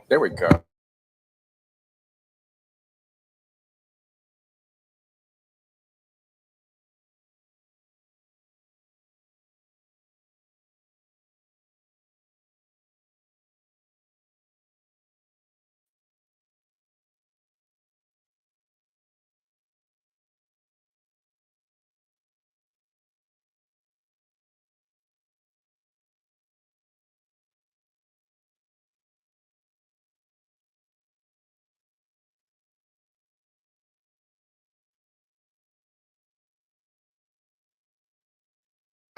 There we go.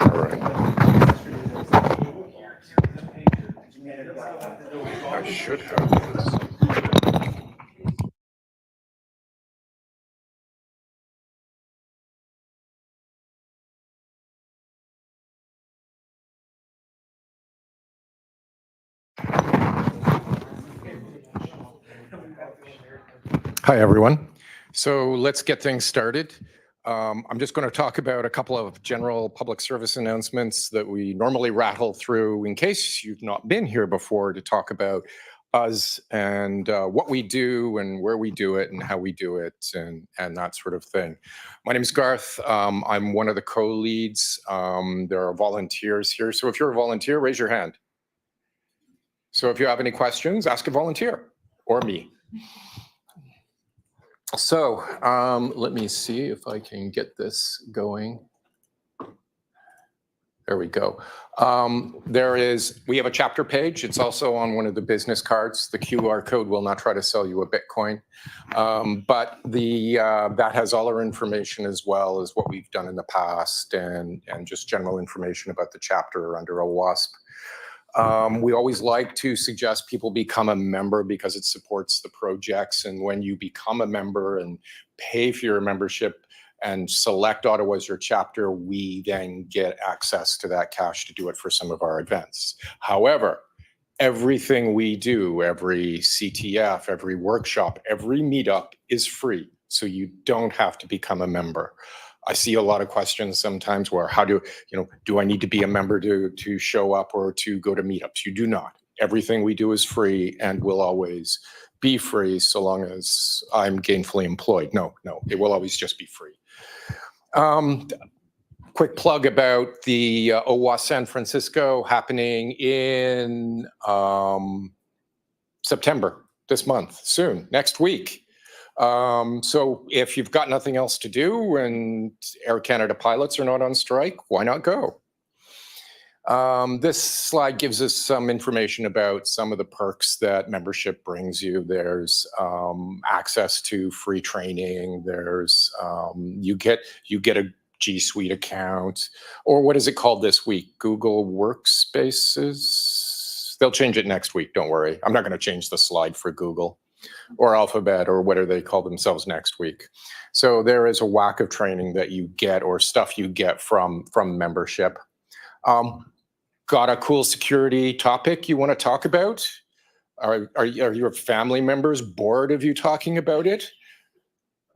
All right. I should have this. Hi, everyone. So let's get things started. I'm just going to talk about a couple of general public service announcements that we normally rattle through in case you've not been here before to talk about us and what we do and where we do it and how we do it and that sort of thing. My name is Garth. I'm one of the co-leads. There are volunteers here. So if you're a volunteer, raise your hand. So if you have any questions, ask a volunteer or me. So let me see if I can get this going. There we go. We have a chapter page. It's also on one of the business cards. The QR code will not try to sell you a Bitcoin, but that has all our information as well as what we've done in the past and just general information about the chapter under OWASP. We always like to suggest people become a member because it supports the projects. And when you become a member and pay for your membership and select Ottawa as your chapter, we then get access to that cash to do it for some of our events. However, everything we do, every CTF, every workshop, every meetup is free. So you don't have to become a member. I see a lot of questions sometimes where do I need to be a member to show up or to go to meetups? You do not. Everything we do is free and will always be free so long as I'm gainfully employed. No, it will always just be free. Quick plug about the OWASP San Francisco happening in September, this month, soon, next week. So if you've got nothing else to do and Air Canada pilots are not on strike, why not go? This slide gives us some information about some of the perks that membership brings you. There's access to free training. There's you get a G Suite account, or what is it called this week? Google Workspaces. They'll change it next week. Don't worry. I'm not going to change the slide for Google or Alphabet or whatever they call themselves next week. So there is a whack of training that you get or stuff you get from membership. Got a cool security topic you want to talk about? Are your family members bored of you talking about it?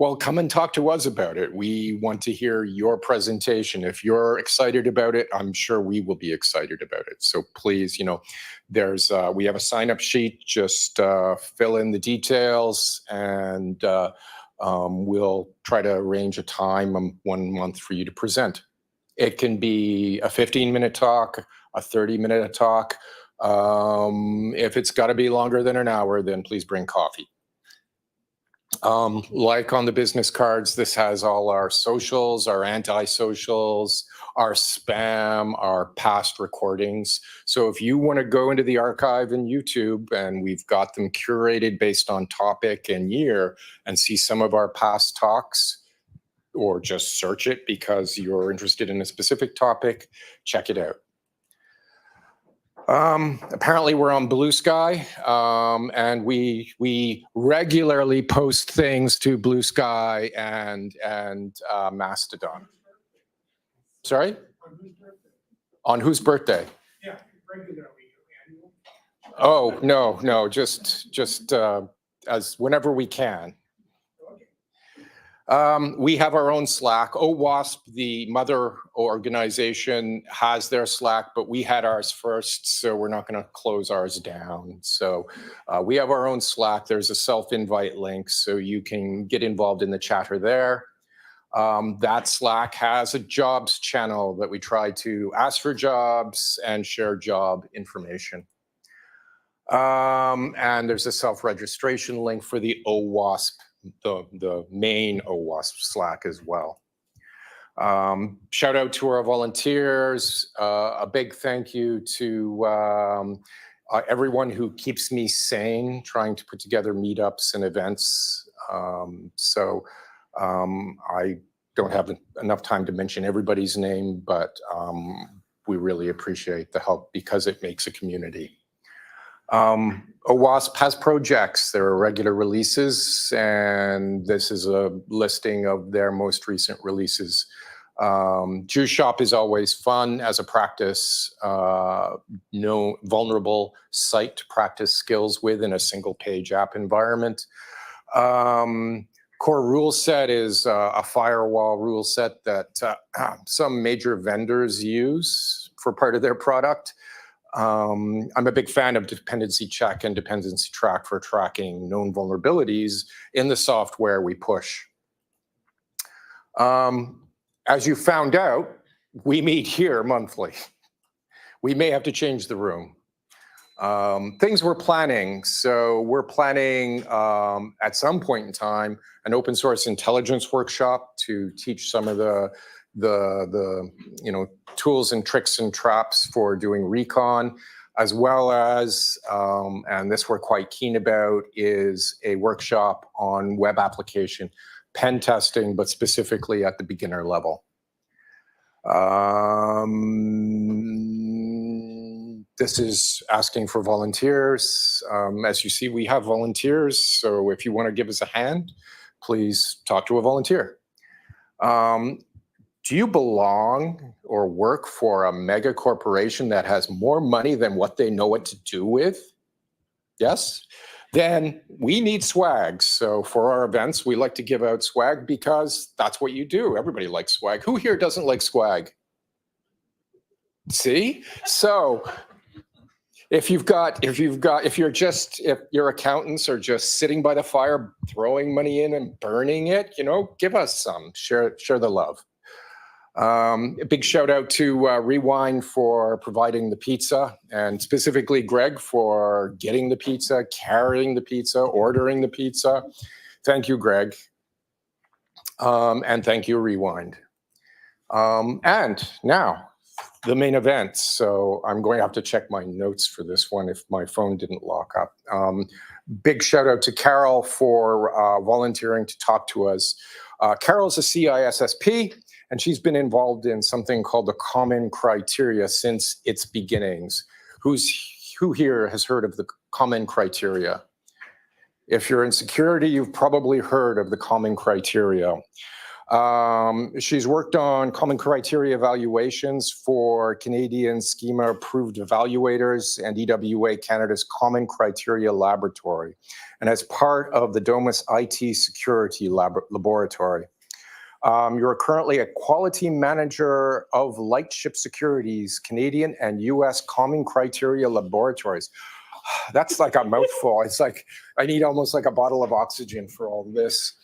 Well, come and talk to us about it. We want to hear your presentation. If you're excited about it, I'm sure we will be excited about it. So please, we have a sign-up sheet. Just fill in the details, and we'll try to arrange a time 1 month for you to present. It can be a 15-minute talk, a 30-minute talk. If it's got to be longer than an hour, then please bring coffee. Like on the business cards, this has all our socials, our anti-socials, our spam, our past recordings. So if you want to go into the archive in YouTube, and we've got them curated based on topic and year, and see some of our past talks, or just search it because you're interested in a specific topic, check it out. Apparently we're on Blue Sky, and we regularly post things to Blue Sky and Mastodon. Sorry? On whose birthday? Yeah, regularly. Oh, no, just as whenever we can. We have our own Slack. OWASP, the mother organization, has their Slack, but we had ours first, so we're not going to close ours down. So we have our own Slack. There's a self-invite link, so you can get involved in the chatter there. That Slack has a jobs channel that we try to ask for jobs and share job information. And there's a self-registration link for the OWASP, the main OWASP Slack as well. Shout out to our volunteers. A big thank you to everyone who keeps me sane, trying to put together meetups and events. I don't have enough time to mention everybody's name, but we really appreciate the help because it makes a community. OWASP has projects. There are regular releases, and this is a listing of their most recent releases. Juice Shop is always fun as a practice, no vulnerable site to practice skills with in a single page app environment. Core rule set is a firewall rule set that some major vendors use for part of their product. I'm a big fan of dependency check and dependency track for tracking known vulnerabilities in the software we push. As you found out, we meet here monthly. We may have to change the room. Things we're planning. So we're planning at some point in time an open source intelligence workshop to teach some of the tools and tricks and traps for doing recon, as well as, and this we're quite keen about, is a workshop on web application pen testing, but specifically at the beginner level. This is asking for volunteers. As you see, we have volunteers, so if you want to give us a hand, please talk to a volunteer. Do you belong or work for a mega corporation that has more money than what they know what to do with? Yes? Then we need swag. So for our events, we like to give out swag because that's what you do. Everybody likes swag. Who here doesn't like swag? See? So if your accountants are just sitting by the fire, throwing money in and burning it, give us some, share the love. A big shout out to Rewind for providing the pizza, and specifically Greg for getting the pizza, carrying the pizza, ordering the pizza. Thank you, Greg. And thank you, Rewind. And now, the main event. So I'm going to have to check my notes for this one if my phone didn't lock up. Big shout out to Carol for volunteering to talk to us. Carol's a CISSP, and she's been involved in something called the Common Criteria since its beginnings. Who here has heard of the Common Criteria? If you're in security, you've probably heard of the Common Criteria. She's worked on Common Criteria evaluations for Canadian schema-approved evaluators and EWA Canada's Common Criteria Laboratory, and as part of the DOMAS IT Security Laboratory. You're currently a quality manager of Lightship Security's Canadian and US Common Criteria Laboratories. That's like a mouthful. It's like I need almost like a bottle of oxygen for all this.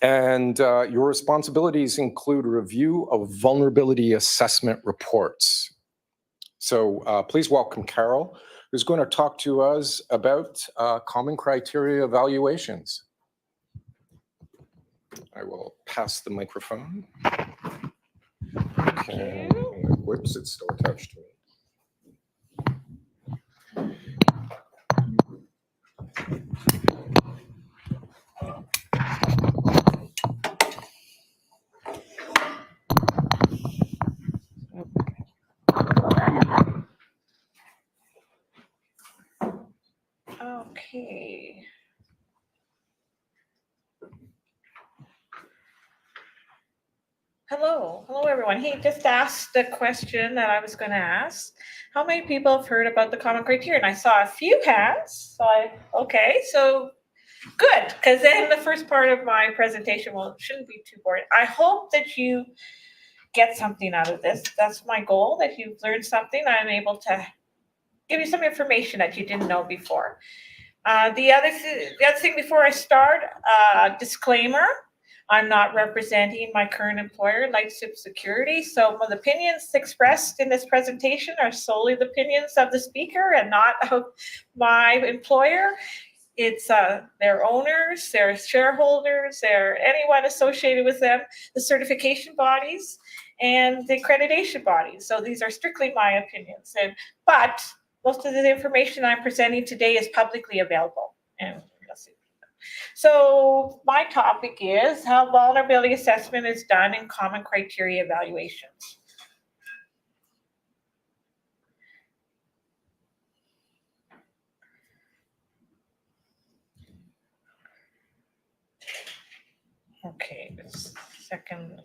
Your responsibilities include review of vulnerability assessment reports. So please welcome Carol, who's going to talk to us about common criteria evaluations. I will pass the microphone. Okay. Whoops, it's still attached to me. Okay. Hello everyone. He just asked the question that I was going to ask. How many people have heard about the common criteria? And I saw a few hands. So good, because then the first part of my presentation, shouldn't be too boring. I hope that you get something out of this. That's my goal, that you've learned something. I'm able to give you some information that you didn't know before. The other thing before I start, disclaimer. I'm not representing my current employer, Lightship Security. So the opinions expressed in this presentation are solely the opinions of the speaker and not of my employer. It's their owners, their shareholders, their anyone associated with them, the certification bodies, and the accreditation bodies. So these are strictly my opinions. But most of the information I'm presenting today is publicly available. And so my topic is how vulnerability assessment is done in common criteria evaluations. Okay, second.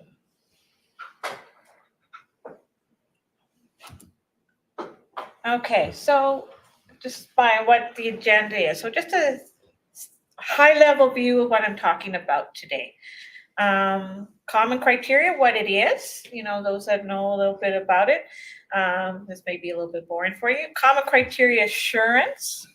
Okay, so just by what the agenda is. So just a high-level view of what I'm talking about today. Common criteria, what it is, those that know a little bit about it. This may be a little bit boring for you. Common criteria assurance,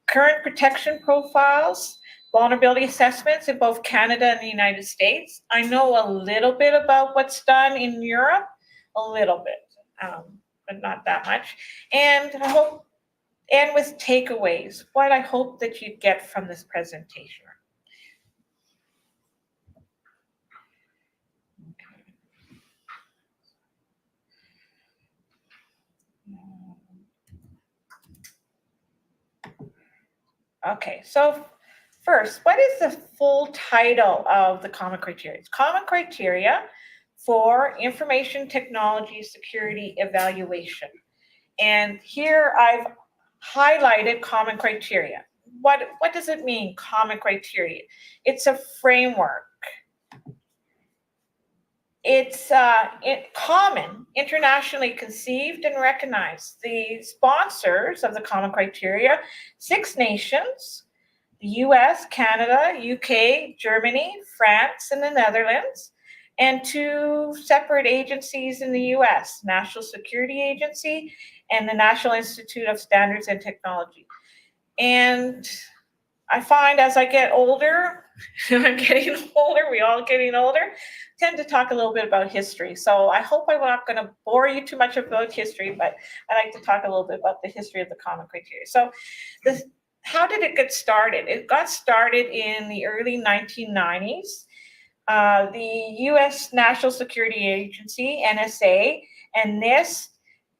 current protection profiles, vulnerability assessments in both Canada and the United States. I know a little bit about what's done in Europe, a little bit, but not that much. And with takeaways, what I hope that you get from this presentation. Okay, so first, what is the full title of the common criteria? It's common criteria for information technology security evaluation. And here I've highlighted common criteria. What does it mean, common criteria? It's a framework. It's common, internationally conceived and recognized. The sponsors of the common criteria, 6 nations, the US, Canada, UK, Germany, France, and the Netherlands, and 2 separate agencies in the US, National Security Agency and the National Institute of Standards and Technology. And I find as I get older, I'm getting older, we all getting older, tend to talk a little bit about history. So I hope I'm not going to bore you too much about history, but I like to talk a little bit about the history of the common criteria. So how did it get started? It got started in the early 1990s. The U.S. National Security Agency, NSA, and NIST,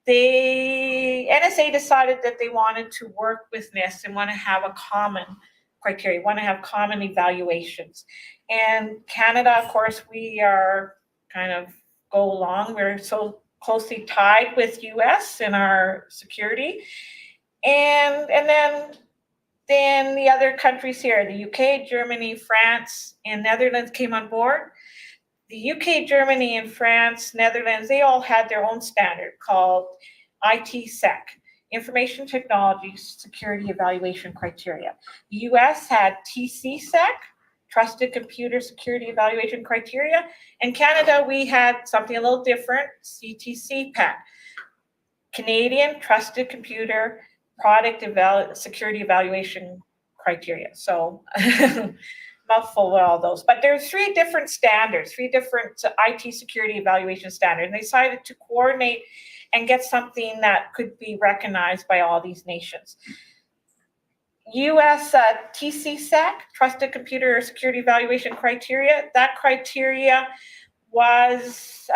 NSA decided that they wanted to work with NIST and want to have a common criteria, want to have common evaluations. And Canada, of course, we are kind of go along. We're so closely tied with U.S. in our security. And then the other countries here, the UK, Germany, France, and Netherlands came on board. The UK, Germany, and France, Netherlands, they all had their own standard called ITSEC, Information Technology Security Evaluation Criteria. The US had TCSEC, Trusted Computer Security Evaluation Criteria. In Canada, we had something a little different, CTCPAC, Canadian Trusted Computer Product Security Evaluation Criteria. So mouthful with all those. But there's 3 different standards, 3 different IT security evaluation standards. And they decided to coordinate and get something that could be recognized by all these nations. US TCSEC, Trusted Computer Security Evaluation Criteria, that criteria was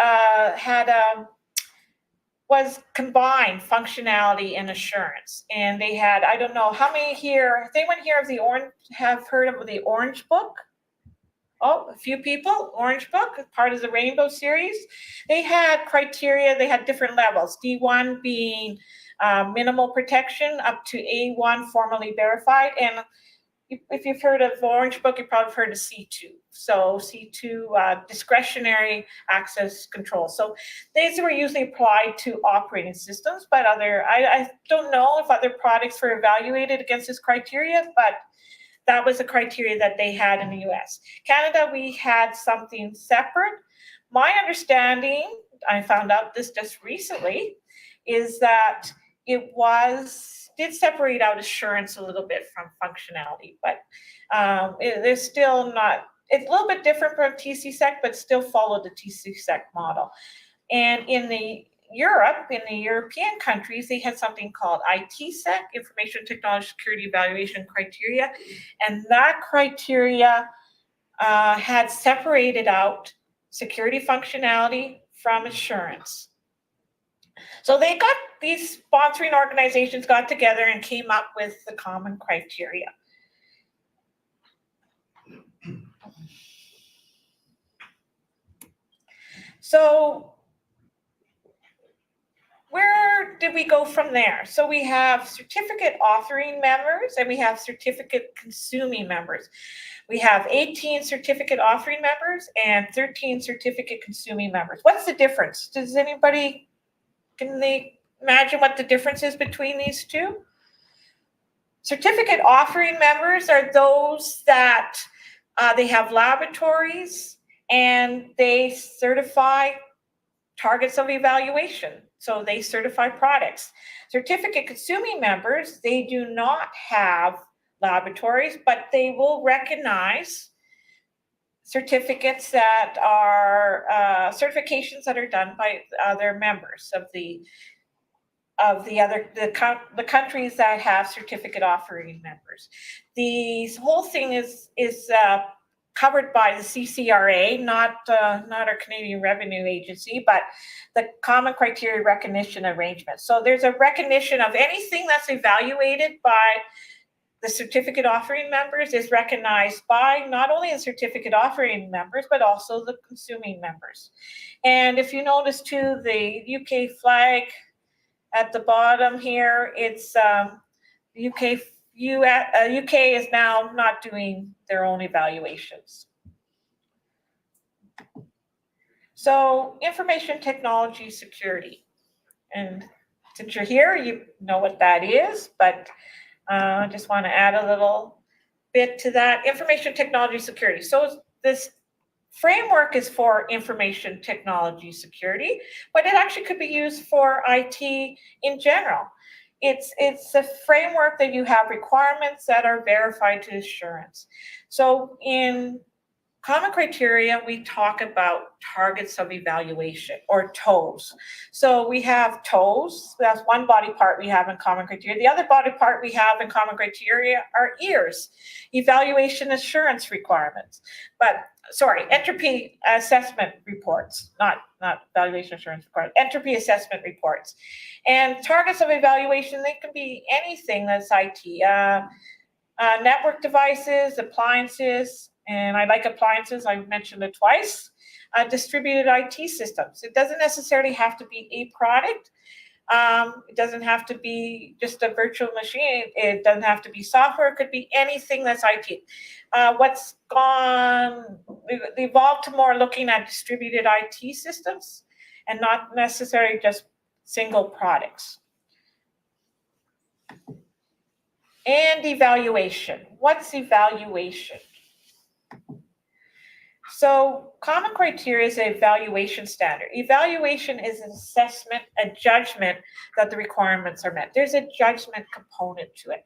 was combined functionality and assurance. And they had, I don't know how many here, has anyone here have heard of the Orange Book? Oh, a few people. Orange Book, part of the Rainbow series. They had criteria, they had different levels. D1 being minimal protection, up to A1, formally verified. And if you've heard of Orange Book, you've probably heard of C2. So C2, discretionary access control. So these were usually applied to operating systems, but I don't know if other products were evaluated against this criteria, but that was the criteria that they had in the US. Canada, we had something separate. My understanding, I found out this just recently, is that it did separate out assurance a little bit from functionality, but there's still not, it's a little bit different from TCSEC, but still followed the TCSEC model. And in the European countries, they had something called ITSEC, Information Technology Security Evaluation Criteria, and that criteria had separated out security functionality from assurance. So these sponsoring organizations got together and came up with the common criteria. So where did we go from there? So we have certificate authoring members and we have certificate consuming members. We have 18 certificate authoring members and 13 certificate consuming members. What's the difference? Can they imagine what the difference is between these two? Certificate authoring members are those that they have laboratories and they certify targets of evaluation. So they certify products. Certificate consuming members, they do not have laboratories, but they will recognize certificates that are certifications that are done by other members of the countries that have certificate offering members. The whole thing is covered by the CCRA, not our Canadian Revenue Agency, but the Common Criteria Recognition Arrangement. So there's a recognition of anything that's evaluated by the certificate offering members is recognized by not only the certificate offering members, but also the consuming members. And if you notice too, the UK flag at the bottom here, it's UK is now not doing their own evaluations. So information technology security. And since you're here, you know what that is, but I just want to add a little bit to that. Information technology security. So this framework is for information technology security, but it actually could be used for IT in general. It's a framework that you have requirements that are verified to assurance. So in common criteria, we talk about targets of evaluation, or TOEs. So we have TOEs, that's one body part we have in common criteria. The other body part we have in common criteria are EARs, evaluation assurance requirements. Entropy assessment reports, not evaluation assurance requirements, entropy assessment reports. And targets of evaluation, they can be anything that's IT, network devices, appliances, and I like appliances, I mentioned it twice, distributed IT systems. It doesn't necessarily have to be a product. It doesn't have to be just a virtual machine. It doesn't have to be software. It could be anything that's IT. We've evolved to more looking at distributed IT systems and not necessarily just single products. And evaluation. What's evaluation? So common criteria is an evaluation standard. Evaluation is an assessment, a judgment that the requirements are met. There's a judgment component to it.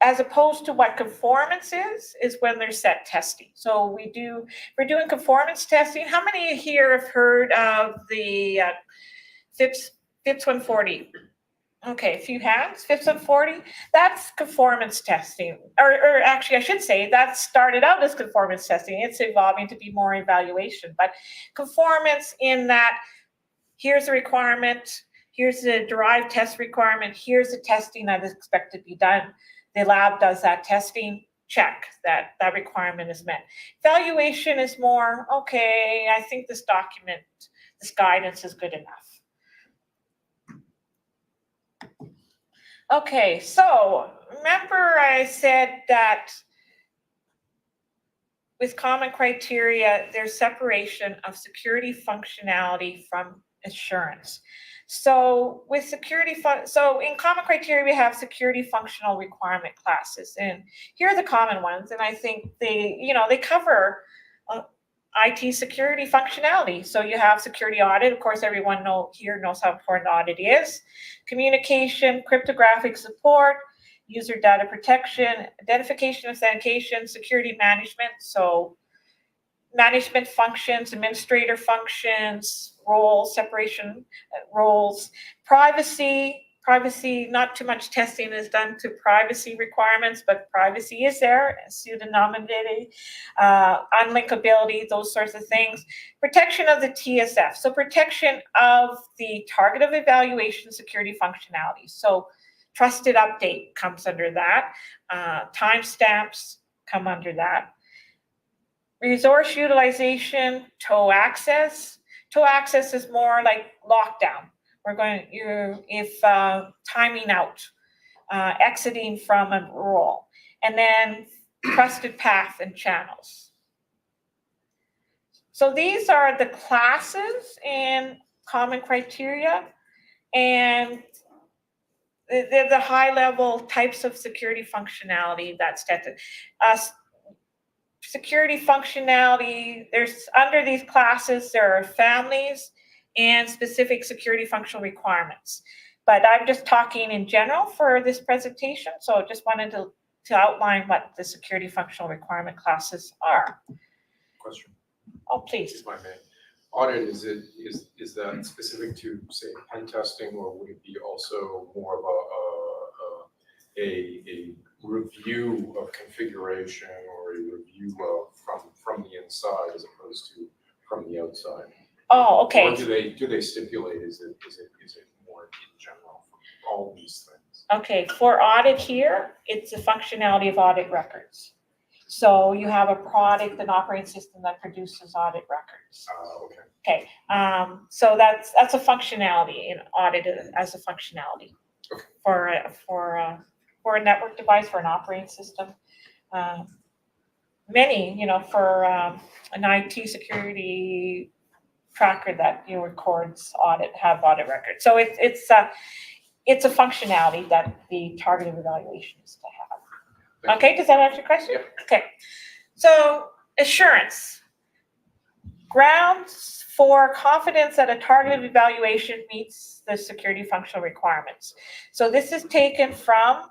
As opposed to what conformance is when there's set testing. So we're doing conformance testing. How many here have heard of the FIPS 140. Okay, a few hands. FIPS 140, that's conformance testing. Or actually, I should say that started out as conformance testing. It's evolving to be more evaluation. But conformance in that, here's the requirement, here's the derived test requirement, here's the testing that is expected to be done. The lab does that testing, check that that requirement is met. Evaluation is more, okay, I think this document, this guidance is good enough. Okay, so remember I said that with common criteria, there's separation of security functionality from assurance. So with security, so in common criteria, we have security functional requirement classes, and here are the common ones. And I think they cover IT security functionality. So you have security audit. Of course, everyone here knows how important audit is. Communication, cryptographic support, user data protection, identification, authentication, security management. So management functions, administrator functions, roles, separation roles, privacy, not too much testing is done to privacy requirements, but privacy is there, pseudonymity, unlinkability, those sorts of things. Protection of the TSF, so protection of the target of evaluation security functionality. So trusted update comes under that. Timestamps come under that. Resource utilization, toe access. Toe access is more like lockdown. If timing out, exiting from a role, and then trusted path and channels. So these are the classes in common criteria, and they're the high-level types of security functionality that's tested. Security functionality, there's under these classes, there are families and specific security functional requirements. But I'm just talking in general for this presentation, so I just wanted to outline what the security functional requirement classes are. Question. Oh, please. If I may. Audit, is that specific to, say, pen testing, or would it be also more of a review of configuration, or a review of from the inside as opposed to from the outside? Oh, okay. Or do they stipulate, is it more in general for all these things? Okay, for audit here, it's the functionality of audit records. So you have a product, an operating system that produces audit records. Okay. Okay, so that's a functionality in audit as a functionality. Okay. For a network device, for an operating system. Many, for an IT security tracker that records have audit records. So it's a functionality that the target of evaluation is to have. Okay, does that answer your question? Yep. Okay, so assurance. Grounds for confidence that a targeted evaluation meets the security functional requirements. So this is taken from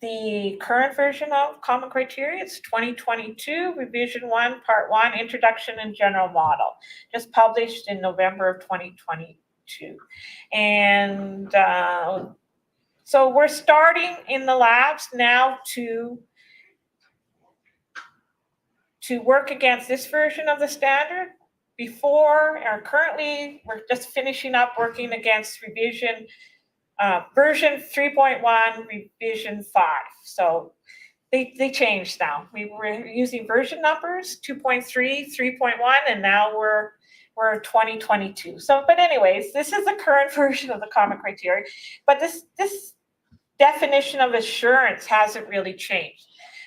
the current version of common criteria. It's 2022, revision 1, part 1, introduction and general model, just published in November of 2022. And so we're starting in the labs now to work against this version of the standard. Currently, we're just finishing up working against revision version 3.1, revision 5. So they changed now. We were using version numbers 2.3, 3.1, and now we're 2022. So, but anyways, this is the current version of the common criteria. But this definition of assurance hasn't really changed.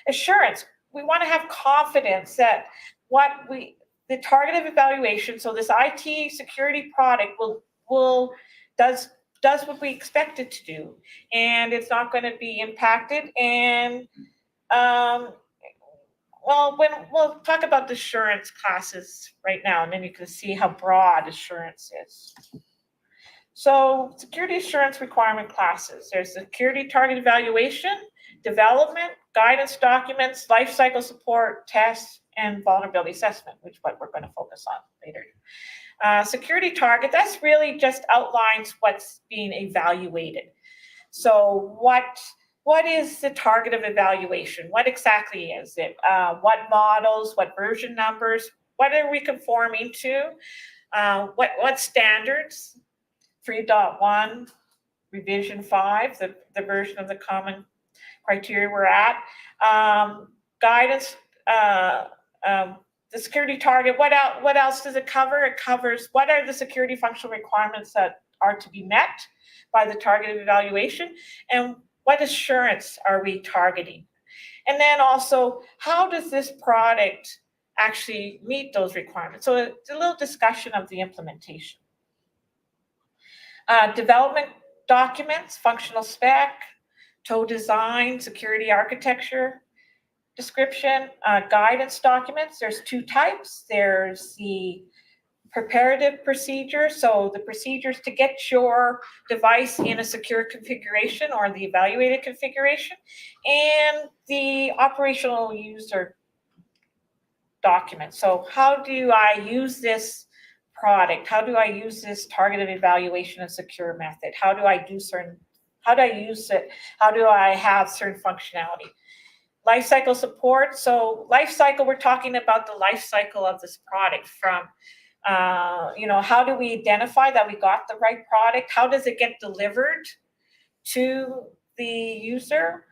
Assurance, we want to have confidence that the targeted evaluation, so this IT security product does what we expect it to do, and it's not going to be impacted. And we'll talk about the assurance classes right now, and then you can see how broad assurance is. So security assurance requirement classes. There's security target evaluation, development, guidance documents, lifecycle support, tests, and vulnerability assessment, which is what we're going to focus on later. Security target, that's really just outlines what's being evaluated. So what is the target of evaluation? What exactly is it? What models, what version numbers, what are we conforming to? What standards? 3.1, revision 5, the version of the common criteria we're at. Guidance, the security target, what else does it cover? It covers what are the security functional requirements that are to be met by the targeted evaluation, and what assurance are we targeting? And then also, how does this product actually meet those requirements? So it's a little discussion of the implementation. Development documents, functional spec, TOW design, security architecture description, guidance documents. There's 2 types. There's the preparative procedure, so the procedures to get your device in a secure configuration or the evaluated configuration, and the operational user document. So how do I use this product? How do I use this targeted evaluation and secure method? How do I use it? How do I have certain functionality? Lifecycle support. So lifecycle, we're talking about the life cycle of this product from, how do we identify that we got the right product? How does it get delivered to the user?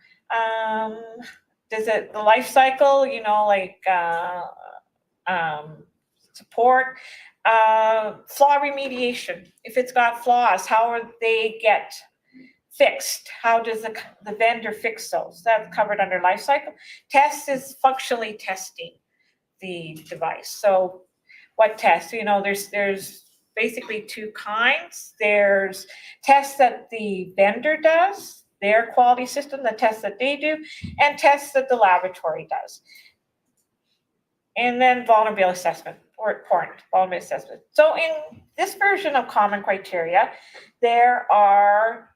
Does it, the life cycle, support, flaw remediation. If it's got flaws, how are they get fixed? How does the vendor fix those? That's covered under life cycle. Test is functionally testing the device. So what tests? There's basically 2 kinds. There's tests that the vendor does, their quality system, the tests that they do, and tests that the laboratory does. And then vulnerability assessment, or important vulnerability assessment. So in this version of common criteria, there are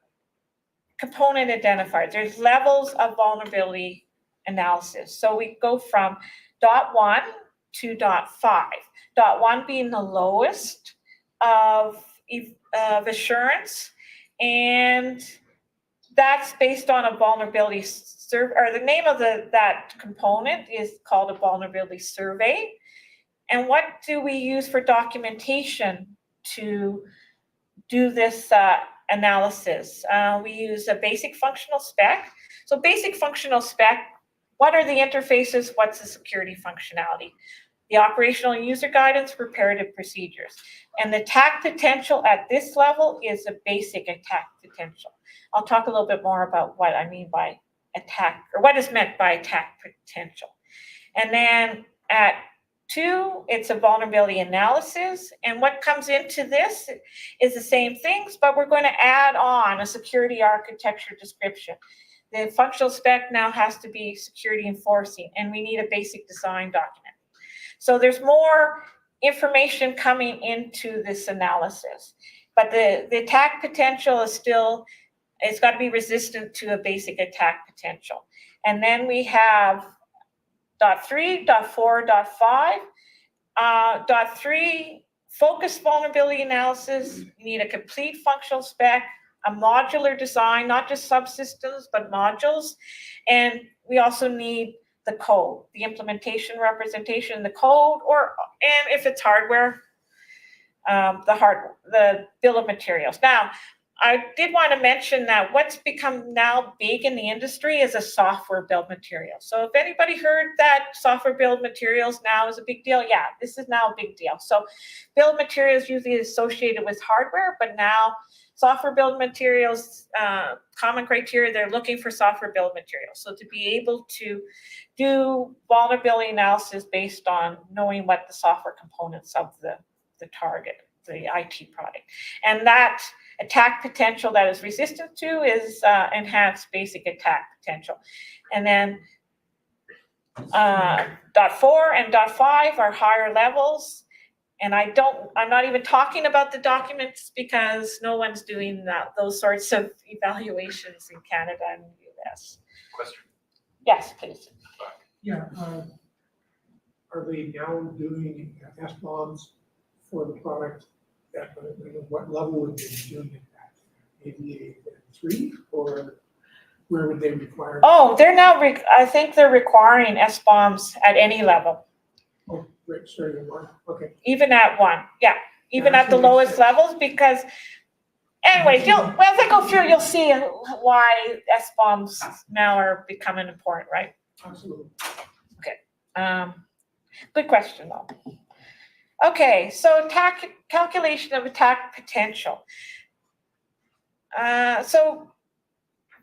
component identifiers. There's levels of vulnerability analysis. So we go from .1 to .5. .1 being the lowest of assurance, and that's based on a vulnerability survey, or the name of that component is called a vulnerability survey. And what do we use for documentation to do this analysis? We use a basic functional spec. So basic functional spec, what are the interfaces? What's the security functionality? The operational user guidance, preparative procedures. And the attack potential at this level is a basic attack potential. I'll talk a little bit more about what I mean by attack, or what is meant by attack potential. And then at 2, it's a vulnerability analysis. And what comes into this is the same things, but we're going to add on a security architecture description. The functional spec now has to be security enforcing, and we need a basic design document. So there's more information coming into this analysis, but the attack potential is still, it's got to be resistant to a basic attack potential. And then we have .3, .4, .5. .3, focused vulnerability analysis. You need a complete functional spec, a modular design, not just subsystems, but modules. And we also need the code, the implementation representation in the code, and if it's hardware, the bill of materials. Now, I did want to mention that what's become now big in the industry is a software bill of materials. So if anybody heard that software bill of materials now is a big deal, yeah, this is now a big deal. So bill of materials usually is associated with hardware, but now software bill of materials, common criteria, they're looking for software bill of materials. So to be able to do vulnerability analysis based on knowing what the software components of the target, the IT product. And that attack potential that is resistant to is enhanced basic attack potential. And then .4 and .5 are higher levels. And I'm not even talking about the documents because no one's doing those sorts of evaluations in Canada and the US. Question. Yes, please. Yeah, are they now doing SBOMs for the product, what level would they be doing it at? Maybe a 3, or where would they require? Oh, they're now, I think they're requiring SBOMs at any level, Oh, right, sorry, 1, okay. even at 1, yeah, even Yeah, at the that makes lowest sense. levels, because anyways, well, as I go through, you'll see why SBOMs now are becoming important, right? Absolutely. Good question, though. Okay, so calculation of attack potential. So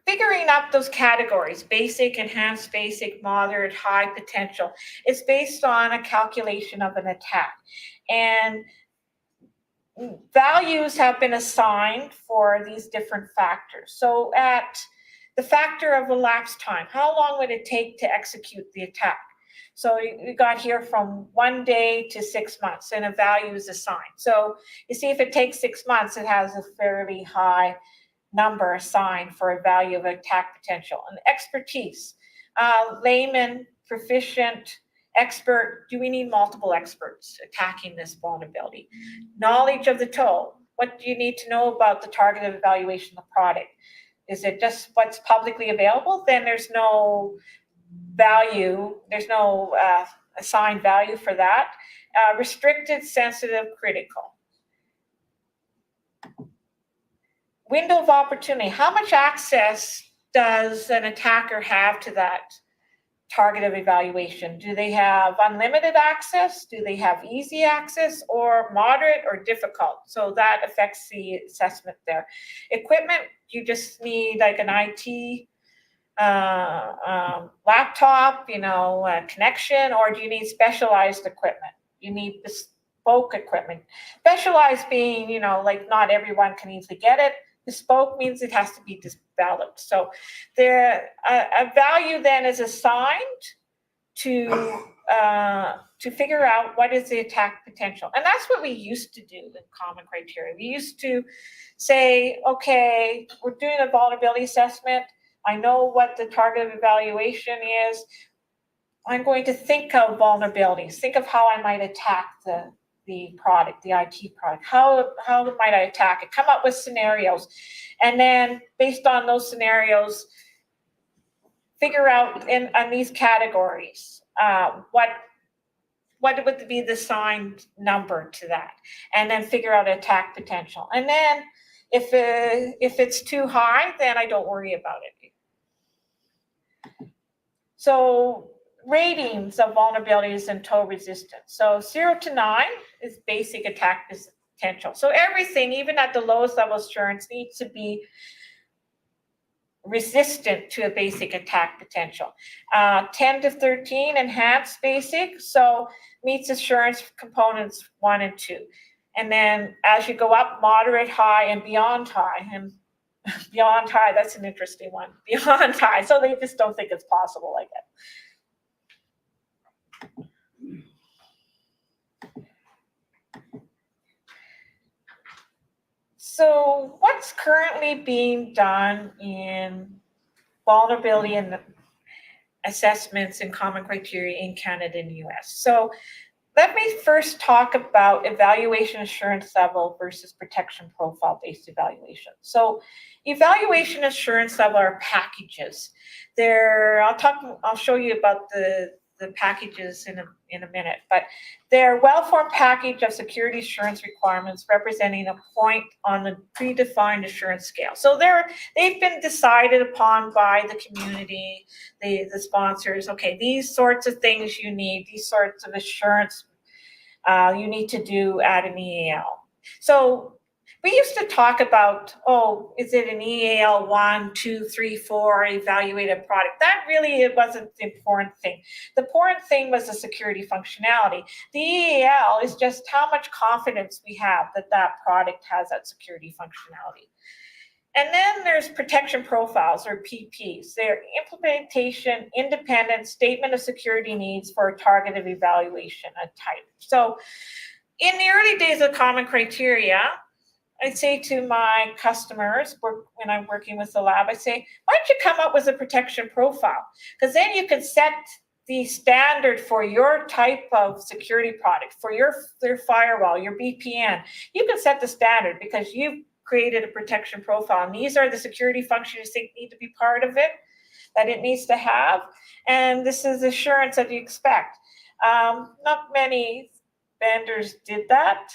figuring out those categories, basic, enhanced, basic, moderate, high potential, is based on a calculation of an attack. And values have been assigned for these different factors. So at the factor of elapsed time, how long would it take to execute the attack? So we got here from 1 day to 6 months, and a value is assigned. So you see, if it takes 6 months, it has a fairly high number assigned for a value of attack potential. And expertise, layman, proficient, expert. Do we need multiple experts attacking this vulnerability? Knowledge of the tool. What do you need to know about the targeted evaluation of the product? Is it just what's publicly available? Then there's no value, there's no assigned value for that. Restricted, sensitive, critical. Window of opportunity. How much access does an attacker have to that target of evaluation? Do they have unlimited access? Do they have easy access, or moderate or difficult? So that affects the assessment there. Equipment, you just need like an IT laptop, a connection, or do you need specialized equipment? You need bespoke equipment. Specialized being, like not everyone can easily get it. Bespoke means it has to be developed. So a value then is assigned to figure out what is the attack potential. And that's what we used to do in common criteria. We used to say, okay, we're doing a vulnerability assessment. I know what the target of evaluation is. I'm going to think of vulnerabilities, think of how I might attack the product, the IT product. How might I attack it? Come up with scenarios. And then based on those scenarios, figure out on these categories, what would be the assigned number to that? And then figure out attack potential. And then if it's too high, then I don't worry about it. So ratings of vulnerabilities and tow resistance. So 0 to 9 is basic attack potential. So everything, even at the lowest level assurance, needs to be resistant to a basic attack potential. 10 to 13, enhanced basic, so meets assurance components 1 and 2. And then as you go up, moderate, high, and beyond high. And beyond high, that's an interesting one. Beyond high, so they just don't think it's possible like that. So what's currently being done in vulnerability and assessments and common criteria in Canada and the US? So let me first talk about evaluation assurance level versus protection profile based evaluation. So evaluation assurance level are packages. I'll show you about the packages in a minute, but they're a well-formed package of security assurance requirements representing a point on the predefined assurance scale. So they've been decided upon by the community, the sponsors. Okay, these sorts of things you need, these sorts of assurance you need to do at an EAL. So we used to talk about, is it an EAL 1, 2, 3, 4 evaluated product? That really, it wasn't the important thing. The important thing was the security functionality. The EAL is just how much confidence we have that that product has that security functionality. And then there's protection profiles, or PPs. They're implementation independent statement of security needs for a targeted evaluation type. So in the early days of common criteria, I'd say to my customers, when I'm working with the lab, I say, why don't you come up with a protection profile? Because then you can set the standard for your type of security product, for your firewall, your VPN. You can set the standard because you've created a protection profile, and these are the security functions that need to be part of it, that it needs to have, and this is assurance that you expect. Not many vendors did that.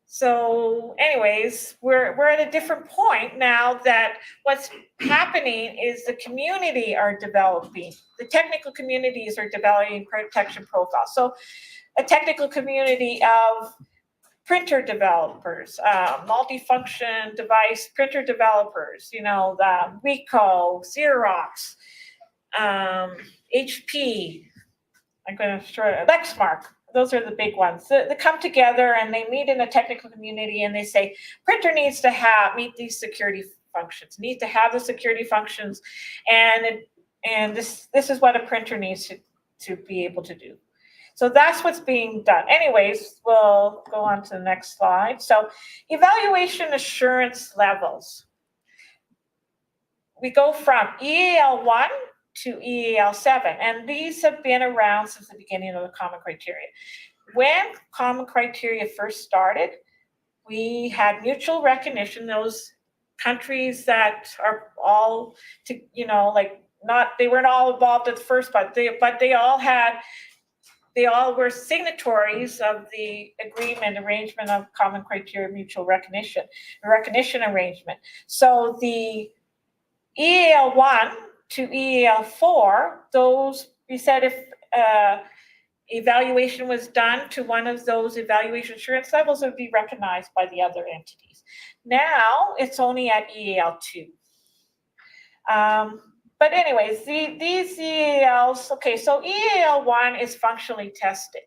So anyways, we're at a different point now that what's happening is the community are developing, the technical communities are developing protection profiles. So a technical community of printer developers, multifunction device printer developers, you know, the Ricoh, Xerox, HP, I'm going to show Lexmark. Those are the big ones. They come together and they meet in a technical community and they say, printer needs to meet these security functions, needs to have the security functions, and this is what a printer needs to be able to do. So that's what's being done. Anyways, we'll go on to the next slide. So evaluation assurance levels. We go from EAL1 to EAL7, and these have been around since the beginning of the common criteria. When common criteria first started, we had mutual recognition. Those countries that are all, they weren't all involved at first, but they all were signatories of the arrangement of common criteria mutual recognition arrangement. So the EAL1 to EAL4, we said if evaluation was done to one of those evaluation assurance levels, it would be recognized by the other entities. Now it's only at EAL2. But anyways, these EALs, okay, so EAL1 is functionally tested.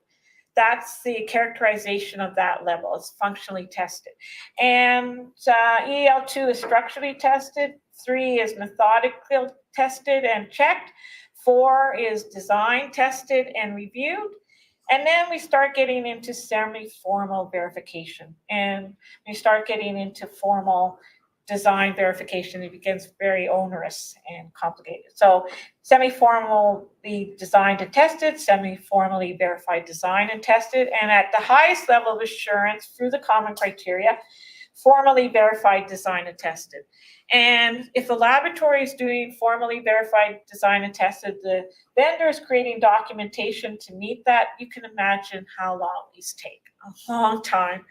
That's the characterization of that level. It's functionally tested. And EAL2 is structurally tested. 3 is methodically tested and checked. 4 is design tested and reviewed. And then we start getting into semi-formal verification. And we start getting into formal design verification. It becomes very onerous and complicated. So semi-formally designed and tested, semi-formally verified, designed and tested, and at the highest level of assurance through the common criteria, formally verified, designed and tested. And if a laboratory is doing formally verified, designed and tested, the vendor is creating documentation to meet that, you can imagine how long these take, a long time.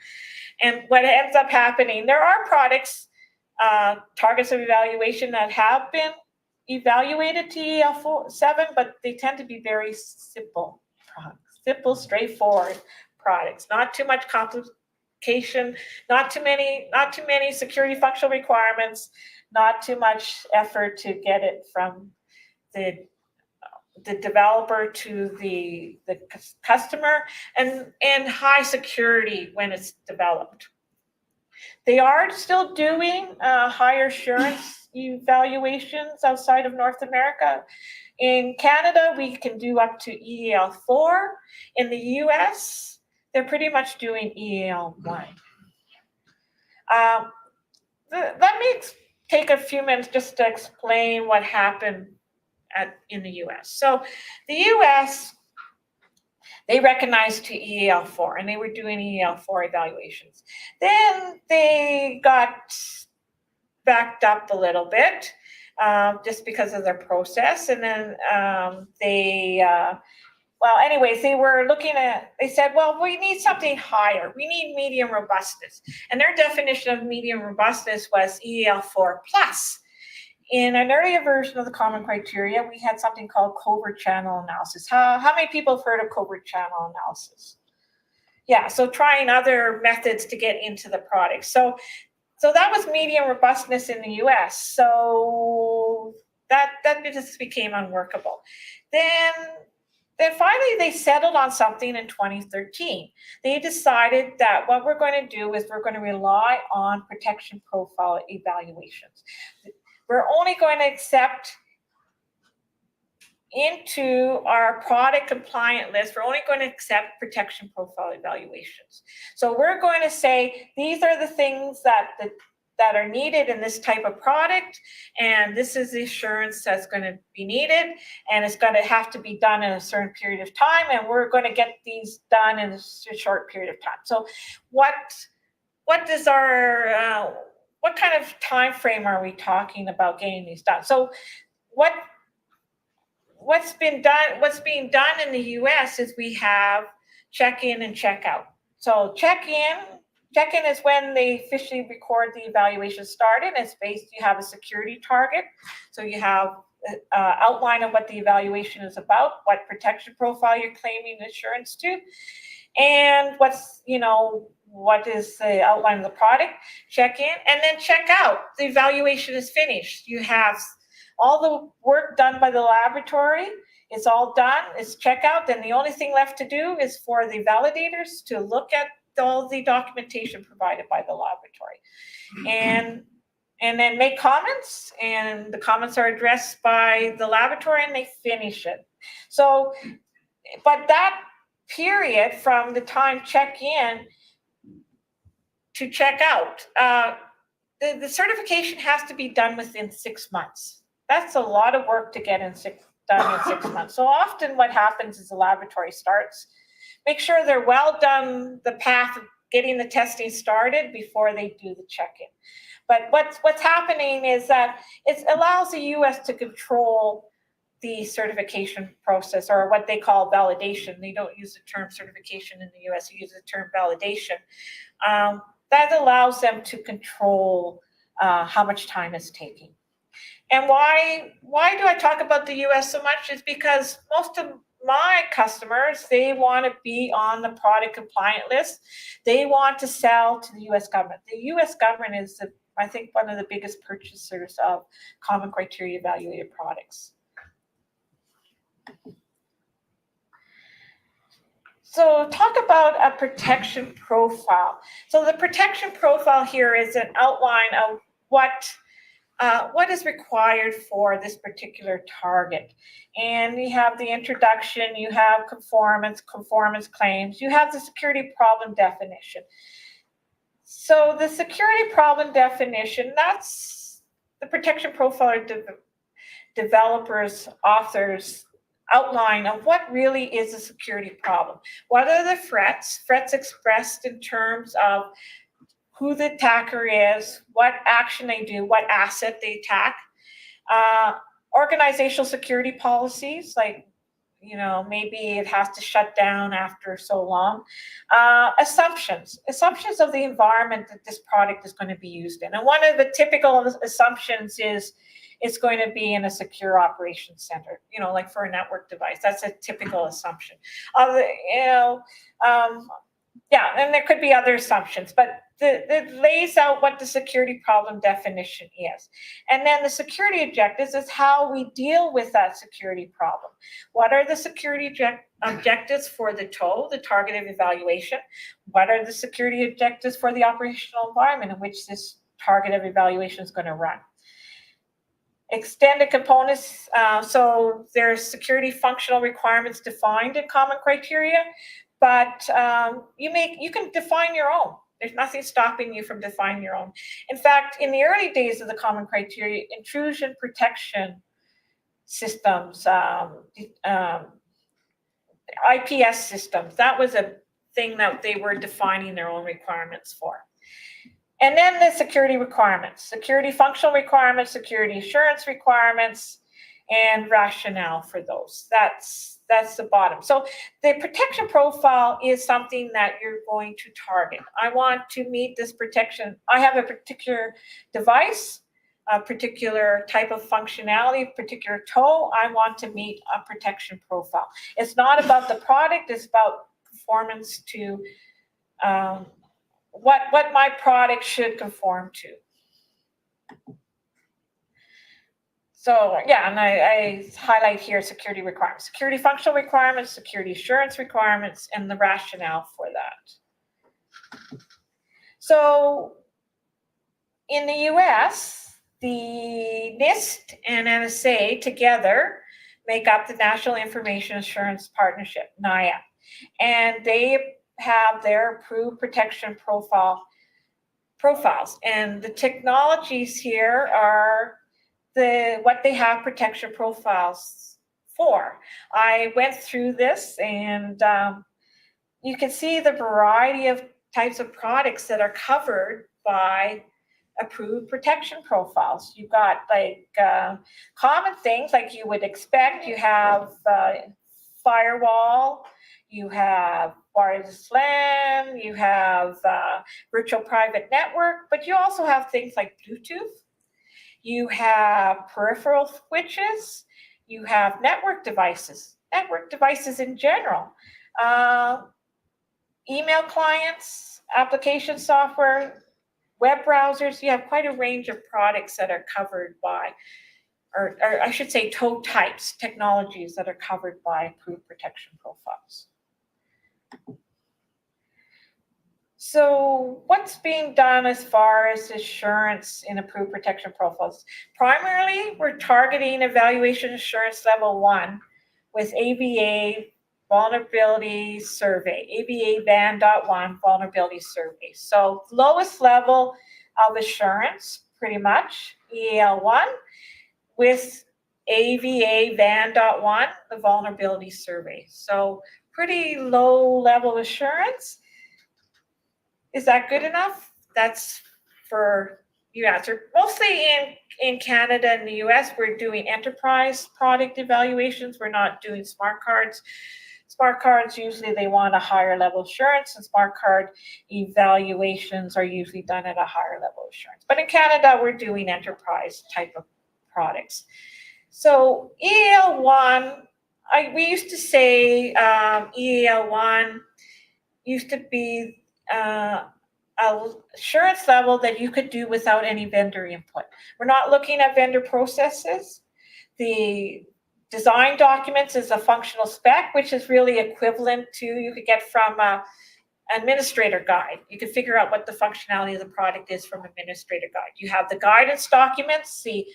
And what ends up happening, there are products, targets of evaluation that have been evaluated to EAL7, but they tend to be very simple products, simple, straightforward products, not too much complication, not too many security functional requirements, not too much effort to get it from the developer to the customer, and high security when it's developed. They are still doing higher assurance evaluations outside of North America. In Canada, we can do up to EAL4. In the US, they're pretty much doing EAL1. Let me take a few minutes just to explain what happened in the US. So the US, they recognized to EAL4, and they were doing EAL4 evaluations. Then they got backed up a little bit just because of their process. And then they were looking at, they said, well, we need something higher. We need medium robustness. And their definition of medium robustness was EAL4 plus. In an earlier version of the common criteria, we had something called covert channel analysis. How many people have heard of covert channel analysis? Yeah, so trying other methods to get into the product. So that was medium robustness in the US. So that just became unworkable. Then finally they settled on something in 2013. They decided that what we're going to do is we're going to rely on protection profile evaluations. We're only going to accept into our product compliant list, we're only going to accept protection profile evaluations. So we're going to say, these are the things that that are needed in this type of product, and this is the assurance that's going to be needed, and it's going to have to be done in a certain period of time, and we're going to get these done in a short period of time. So what does our what kind of time frame are we talking about getting these done? So what's being done in the US is we have check-in and check-out. So check-in is when they officially record the evaluation started. It's based, you have a security target. So you have an outline of what the evaluation is about, what protection profile you're claiming insurance to, and what is the outline of the product. Check in and then check out. The evaluation is finished. You have all the work done by the laboratory. It's all done. It's check out. Then the only thing left to do is for the validators to look at all the documentation provided by the laboratory, and then make comments, and the comments are addressed by the laboratory, and they finish it. So, but that period from the time check in to check out, the certification has to be done within 6 months. That's a lot of work to get done in 6 months. So often what happens is the laboratory starts, make sure they're well done the path of getting the testing started before they do the check-in. But what's happening is that it allows the US to control the certification process, or what they call validation. They don't use the term certification in the US, they use the term validation. That allows them to control how much time it's taking. And why do I talk about the US so much? Is because most of my customers, they want to be on the product compliant list. They want to sell to the US government. The US government is, I think, one of the biggest purchasers of common criteria evaluated products. So talk about a protection profile. So the protection profile here is an outline of what is required for this particular target. And we have the introduction, you have conformance claims, you have the security problem definition. So the security problem definition, that's the protection profile developers, authors outline of what really is a security problem. What are the threats expressed in terms of who the attacker is, what action they do, what asset they attack, organizational security policies, like, maybe it has to shut down after so long. Assumptions of the environment that this product is going to be used in. And one of the typical assumptions is it's going to be in a secure operations center, like for a network device. That's a typical assumption. And there could be other assumptions, but it lays out what the security problem definition is. And then the security objectives is how we deal with that security problem. What are the security objectives for the TOE, the targeted evaluation? What are the security objectives for the operational environment in which this targeted evaluation is going to run? Extended components, so there's security functional requirements defined in common criteria, but you can define your own. There's nothing stopping you from defining your own. In fact, in the early days of the common criteria, intrusion protection systems, IPS systems, that was a thing that they were defining their own requirements for. And then the security requirements, security functional requirements, security assurance requirements, and rationale for those. That's the bottom. So the protection profile is something that you're going to target. I want to meet this protection. I have a particular device, a particular type of functionality, particular TOE. I want to meet a protection profile. It's not about the product, it's about performance to what my product should conform to. So yeah, and I highlight here security requirements, security functional requirements, security assurance requirements, and the rationale for that. So in the US, the NIST and NSA together make up the National Information Assurance Partnership, NIAP, and they have their approved protection profile profiles. And the technologies here are what they have protection profiles for. I went through this, and you can see the variety of types of products that are covered by approved protection profiles. You've got like common things like you would expect. You have firewall, you have wireless LAN, you have virtual private network, but you also have things like Bluetooth. You have peripheral switches. You have network devices in general. Email clients, application software, web browsers. You have quite a range of products that are covered by, or I should say types, technologies that are covered by approved protection profiles. So what's being done as far as assurance in approved protection profiles? Primarily, we're targeting evaluation assurance level 1 with AVA vulnerability survey, AVA van.1 vulnerability survey. So lowest level of assurance, pretty much, EAL1, with AVA van.1, the vulnerability survey. So pretty low level assurance. Is that good enough? That's for you answer. Mostly in Canada and the US, we're doing enterprise product evaluations. We're not doing smart cards. Smart cards, usually they want a higher level assurance, and smart card evaluations are usually done at a higher level assurance. But in Canada, we're doing enterprise type of products. So EAL1, we used to say EAL1 used to be assurance level that you could do without any vendor input. We're not looking at vendor processes. The design documents is a functional spec, which is really equivalent to, you could get from an administrator guide. You can figure out what the functionality of the product is from administrator guide. You have the guidance documents, the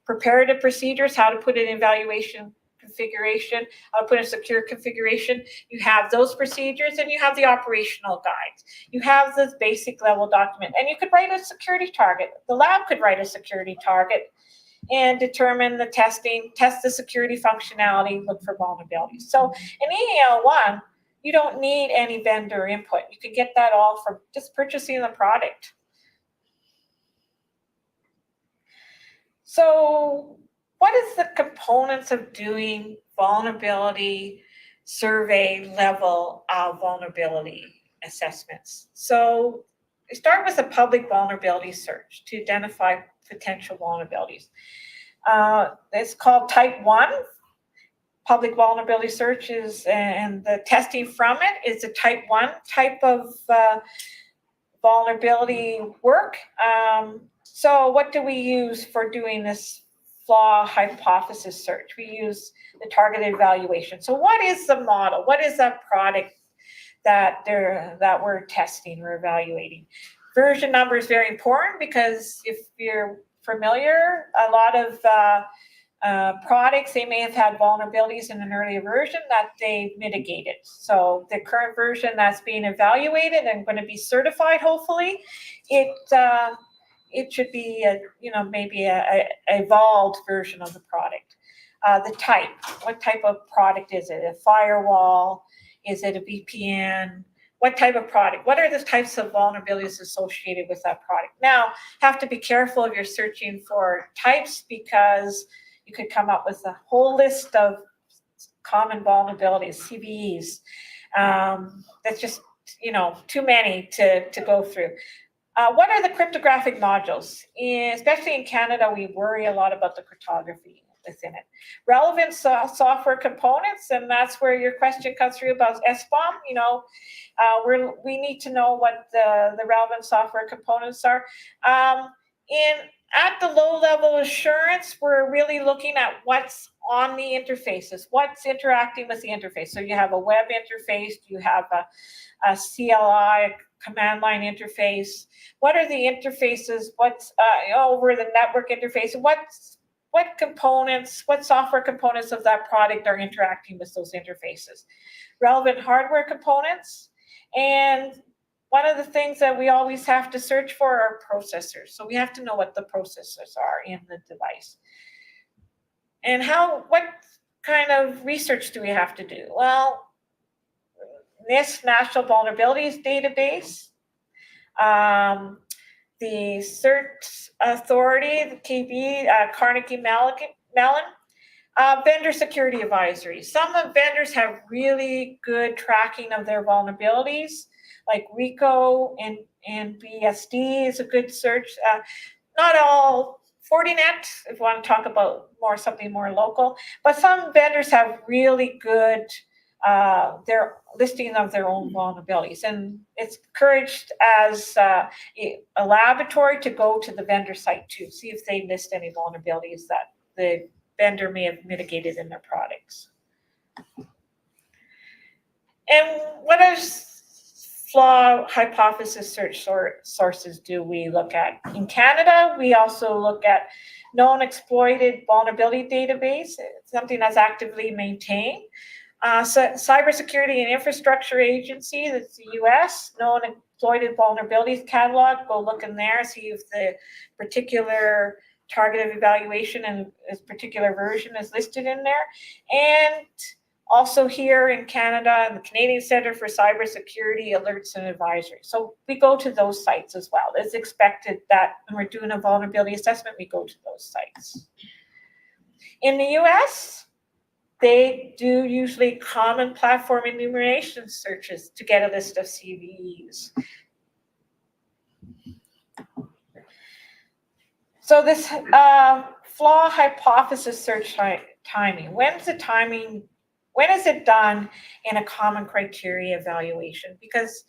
preparative procedures, how to put it in evaluation configuration, how to put in secure configuration. You have those procedures, and you have the operational guides. You have this basic level document, and you could write a security target. The lab could write a security target and determine the testing, test the security functionality, look for vulnerabilities. So in EAL1, you don't need any vendor input. You can get that all from just purchasing the product. So what is the components of doing vulnerability survey level vulnerability assessments? So we start with a public vulnerability search to identify potential vulnerabilities. It's called type 1. Public vulnerability search is, and the testing from it is a type 1 type of vulnerability work. So what do we use for doing this flaw hypothesis search? We use the targeted evaluation. So what is the model? What is that product that we're testing or evaluating? Version number is very important, because if you're familiar, a lot of products, they may have had vulnerabilities in an earlier version that they mitigated. So the current version that's being evaluated and going to be certified, hopefully, it should be maybe a evolved version of the product. The type, what type of product is it? A firewall? Is it a VPN? What type of product? What are the types of vulnerabilities associated with that product? Now, have to be careful if you're searching for types, because you could come up with a whole list of common vulnerabilities, CVEs. That's just, too many to go through. What are the cryptographic modules? Especially in Canada, we worry a lot about the cryptography within it. Relevant software components, and that's where your question comes through about SBOM. We need to know what the relevant software components are. At the low level assurance, we're really looking at what's on the interfaces, what's interacting with the interface. So you have a web interface, you have a CLI, command line interface. What are the interfaces? What's over the network interface? What components, what software components of that product are interacting with those interfaces? Relevant hardware components, and one of the things that we always have to search for are processors. So we have to know what the processors are in the device. And what kind of research do we have to do? Well, NIST National Vulnerabilities Database, the CERT Authority, the KB, Carnegie Mellon, vendor security advisory. Some of vendors have really good tracking of their vulnerabilities, like RICO and BSD is a good search. Not all, Fortinet, if you want to talk about something more local, but some vendors have really good their listing of their own vulnerabilities, and it's encouraged as a laboratory to go to the vendor site to see if they list any vulnerabilities that the vendor may have mitigated in their products. And what flaw hypothesis search sources do we look at? In Canada, we also look at known exploited vulnerability database, something that's actively maintained. Cybersecurity and Infrastructure Agency, that's the US, known exploited vulnerabilities catalog. Go look in there, see if the particular targeted evaluation and this particular version is listed in there. And also here in Canada, the Canadian Centre for Cybersecurity Alerts and Advisory. So we go to those sites as well. It's expected that when we're doing a vulnerability assessment, we go to those sites. In the US, they do usually common platform enumeration searches to get a list of CVEs. So this flaw hypothesis search timing. When is it done in a common criteria evaluation? Because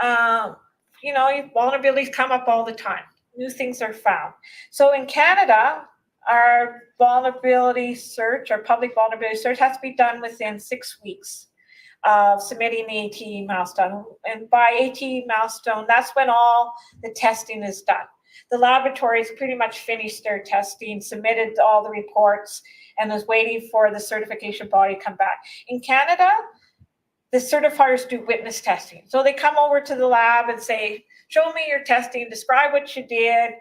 vulnerabilities come up all the time. New things are found. So in Canada, our vulnerability search, our public vulnerability search, has to be done within 6 weeks of submitting the ATE milestone. And by ATE milestone, that's when all the testing is done. The laboratories pretty much finished their testing, submitted all the reports, and was waiting for the certification body to come back. In Canada, the certifiers do witness testing. So they come over to the lab and say, show me your testing, describe what you did,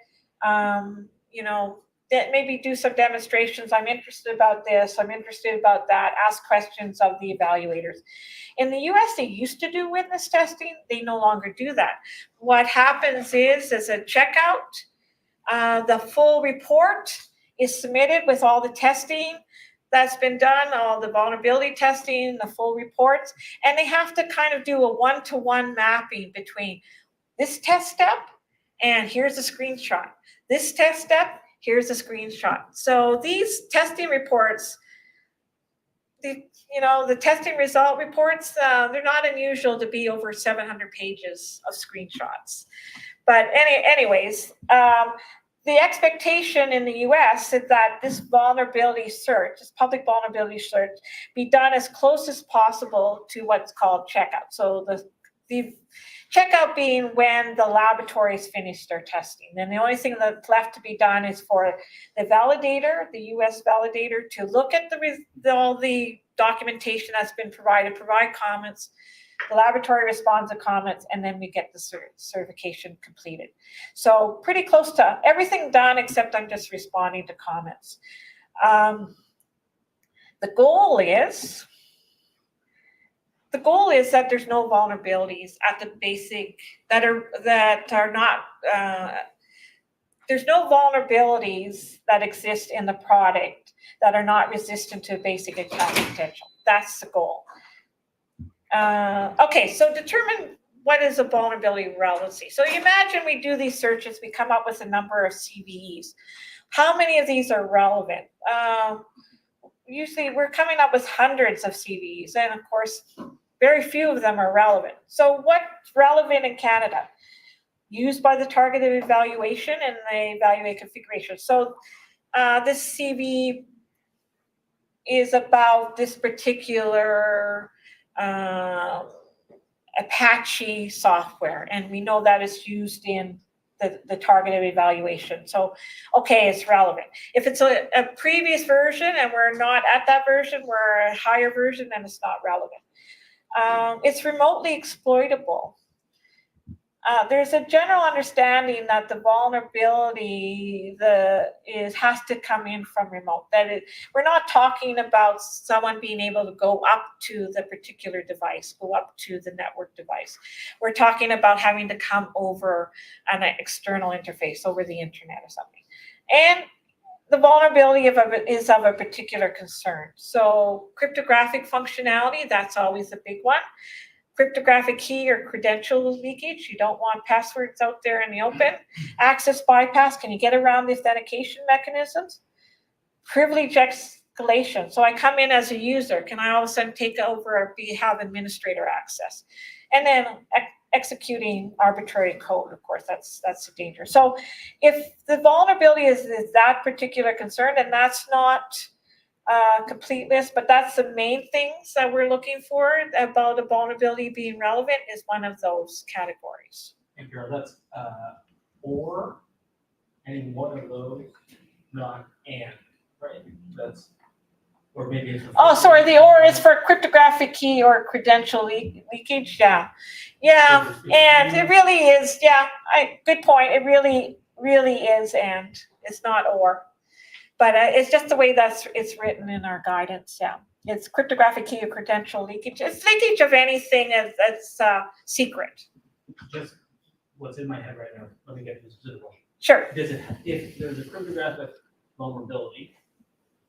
maybe do some demonstrations. I'm interested about this, I'm interested about that, ask questions of the evaluators. In the US, they used to do witness testing. They no longer do that. What happens is, as a checkout, the full report is submitted with all the testing that's been done, all the vulnerability testing, the full reports, and they have to kind of do a one-to-one mapping between this test step and here's a screenshot. This test step, here's a screenshot. So these testing reports, the testing result reports, they're not unusual to be over 700 pages of screenshots. But anyways, the expectation in the US is that this vulnerability search, this public vulnerability search, be done as close as possible to what's called checkout. So the checkout being when the laboratories finish their testing. Then the only thing that's left to be done is for the validator, the US validator, to look at all the documentation that's been provided, provide comments, the laboratory responds to comments, and then we get the certification completed. So pretty close to everything done, except I'm just responding to comments. The goal is that there's no vulnerabilities at the basic there's no vulnerabilities that exist in the product that are not resistant to basic account potential. That's the goal. Okay, so determine what is a vulnerability relevancy. So you imagine we do these searches, we come up with a number of CVEs. How many of these are relevant? Usually we're coming up with hundreds of CVEs, and of course, very few of them are relevant. So what's relevant in Canada? Used by the targeted evaluation and the evaluate configuration. So this CV is about this particular Apache software, and we know that is used in the targeted evaluation. So, okay, it's relevant. If it's a previous version and we're not at that version, we're a higher version, then it's not relevant. It's remotely exploitable. there's a general understanding that the vulnerability has to come in from remote. We're not talking about someone being able to go up to the particular device, go up to the network device. We're talking about having to come over an external interface, over the internet or something. And the vulnerability is of a particular concern. So cryptographic functionality, that's always a big one. Cryptographic key or credential leakage. You don't want passwords out there in the open. Access bypass. Can you get around the authentication mechanisms? Privilege escalation. So I come in as a user. Can I all of a sudden take over or have administrator access? And then executing arbitrary code, of course, that's the danger. So if the vulnerability is that particular concern, and that's not complete list, but that's the main things that we're looking for about a vulnerability being relevant is one of those categories. And Carol, that's or any one of those, not and, right? That's, or maybe it's. Oh, sorry, the or is for cryptographic key or credential leakage. Yeah, and it really is. Yeah, good point. It really is and. It's not or. But it's just the way it's written in our guidance. Yeah, it's cryptographic key or credential leakage. It's leakage of anything that's secret. Just what's in my head right now. Let me get this specific one. Sure. If there's a cryptographic vulnerability,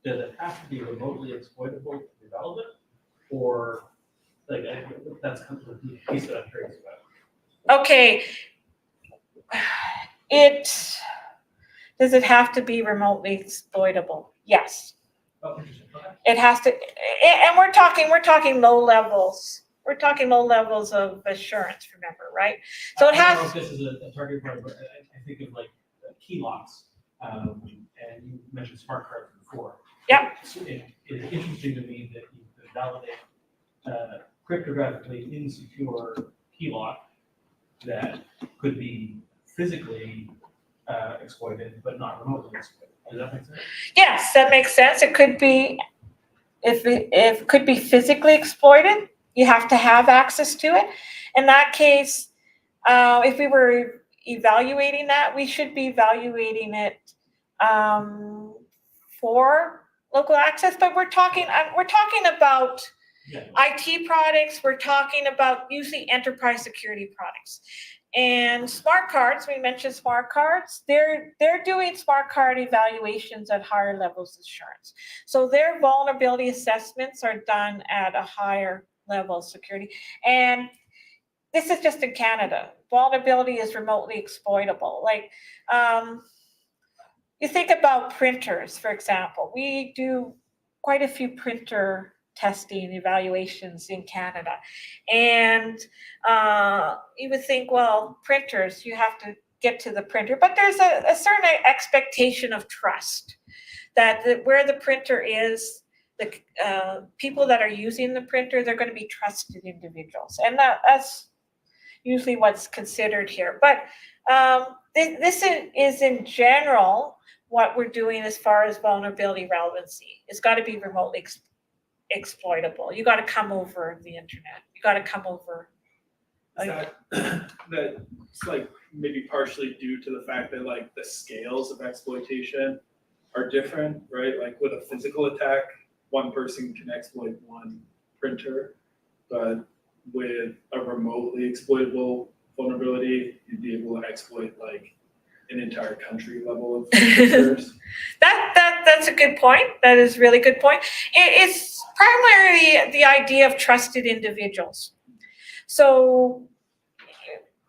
does it have to be remotely exploitable to develop it, or like that's kind of the piece that I'm curious about. Okay. Does it have to be remotely exploitable? Yes. Oh, interesting. Okay. It has to, and we're talking low levels. We're talking low levels of assurance. Remember, right? So it has. I don't know if this is a target point, but I think of like key locks, and you mentioned smart cards before. Yep. It is interesting to me that you could validate cryptographically insecure key lock that could be physically exploited, but not remotely exploited. Does that make sense? Yes, that makes sense. It could be, if it could be physically exploited, you have to have access to it. In that case, if we were evaluating that, we should be evaluating it for local access. But we're talking about IT products. We're talking about usually enterprise security products. And smart cards, we mentioned smart cards, they're doing smart card evaluations at higher levels of assurance. So their vulnerability assessments are done at a higher level of security. And this is just in Canada. Vulnerability is remotely exploitable. Like, you think about printers, for example. We do quite a few printer testing evaluations in Canada. And you would think, well, printers, you have to get to the printer, but there's a certain expectation of trust that where the printer is, the people that are using the printer, they're going to be trusted individuals. And that's usually what's considered here. But this is in general what we're doing as far as vulnerability relevancy. It's got to be remotely exploitable. You got to come over the internet. You got to come over. Is that's like maybe partially due to the fact that like the scales of exploitation are different, right? Like with a physical attack, one person can exploit one printer, but with a remotely exploitable vulnerability, you'd be able to exploit like an entire country level of printers. That's a good point. That is a really good point. It's primarily the idea of trusted individuals. So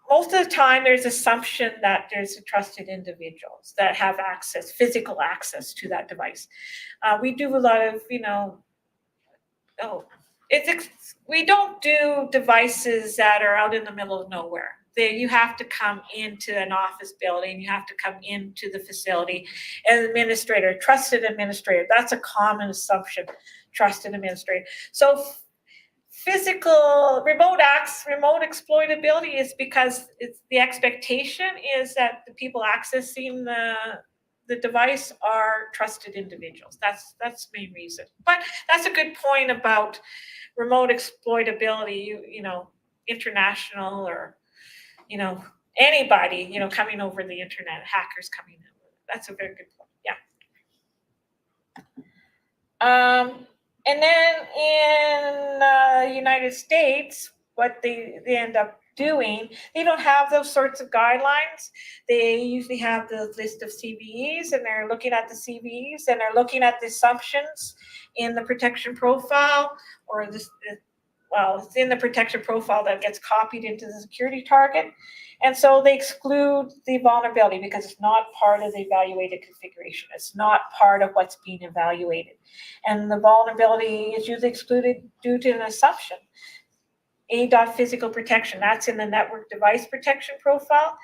most of the time there's assumption that there's trusted individuals that have access, physical access to that device. We do a lot of, we don't do devices that are out in the middle of nowhere. You have to come into an office building, you have to come into the facility. An administrator, trusted administrator, that's a common assumption, trusted administrator. So physical remote exploitability is because the expectation is that the people accessing the device are trusted individuals. That's the main reason. But that's a good point about remote exploitability, international or you know, anybody, you know, coming over the internet, hackers coming in. That's a very good point. Yeah. And then in United States, what they end up doing, they don't have those sorts of guidelines. They usually have the list of CVEs, and they're looking at the CVEs, and they're looking at the assumptions in the protection profile, or this, well, it's in the protection profile that gets copied into the security target. And so they exclude the vulnerability because it's not part of the evaluated configuration. It's not part of what's being evaluated. And the vulnerability is usually excluded due to an assumption. Physical protection, that's in the network device protection profile.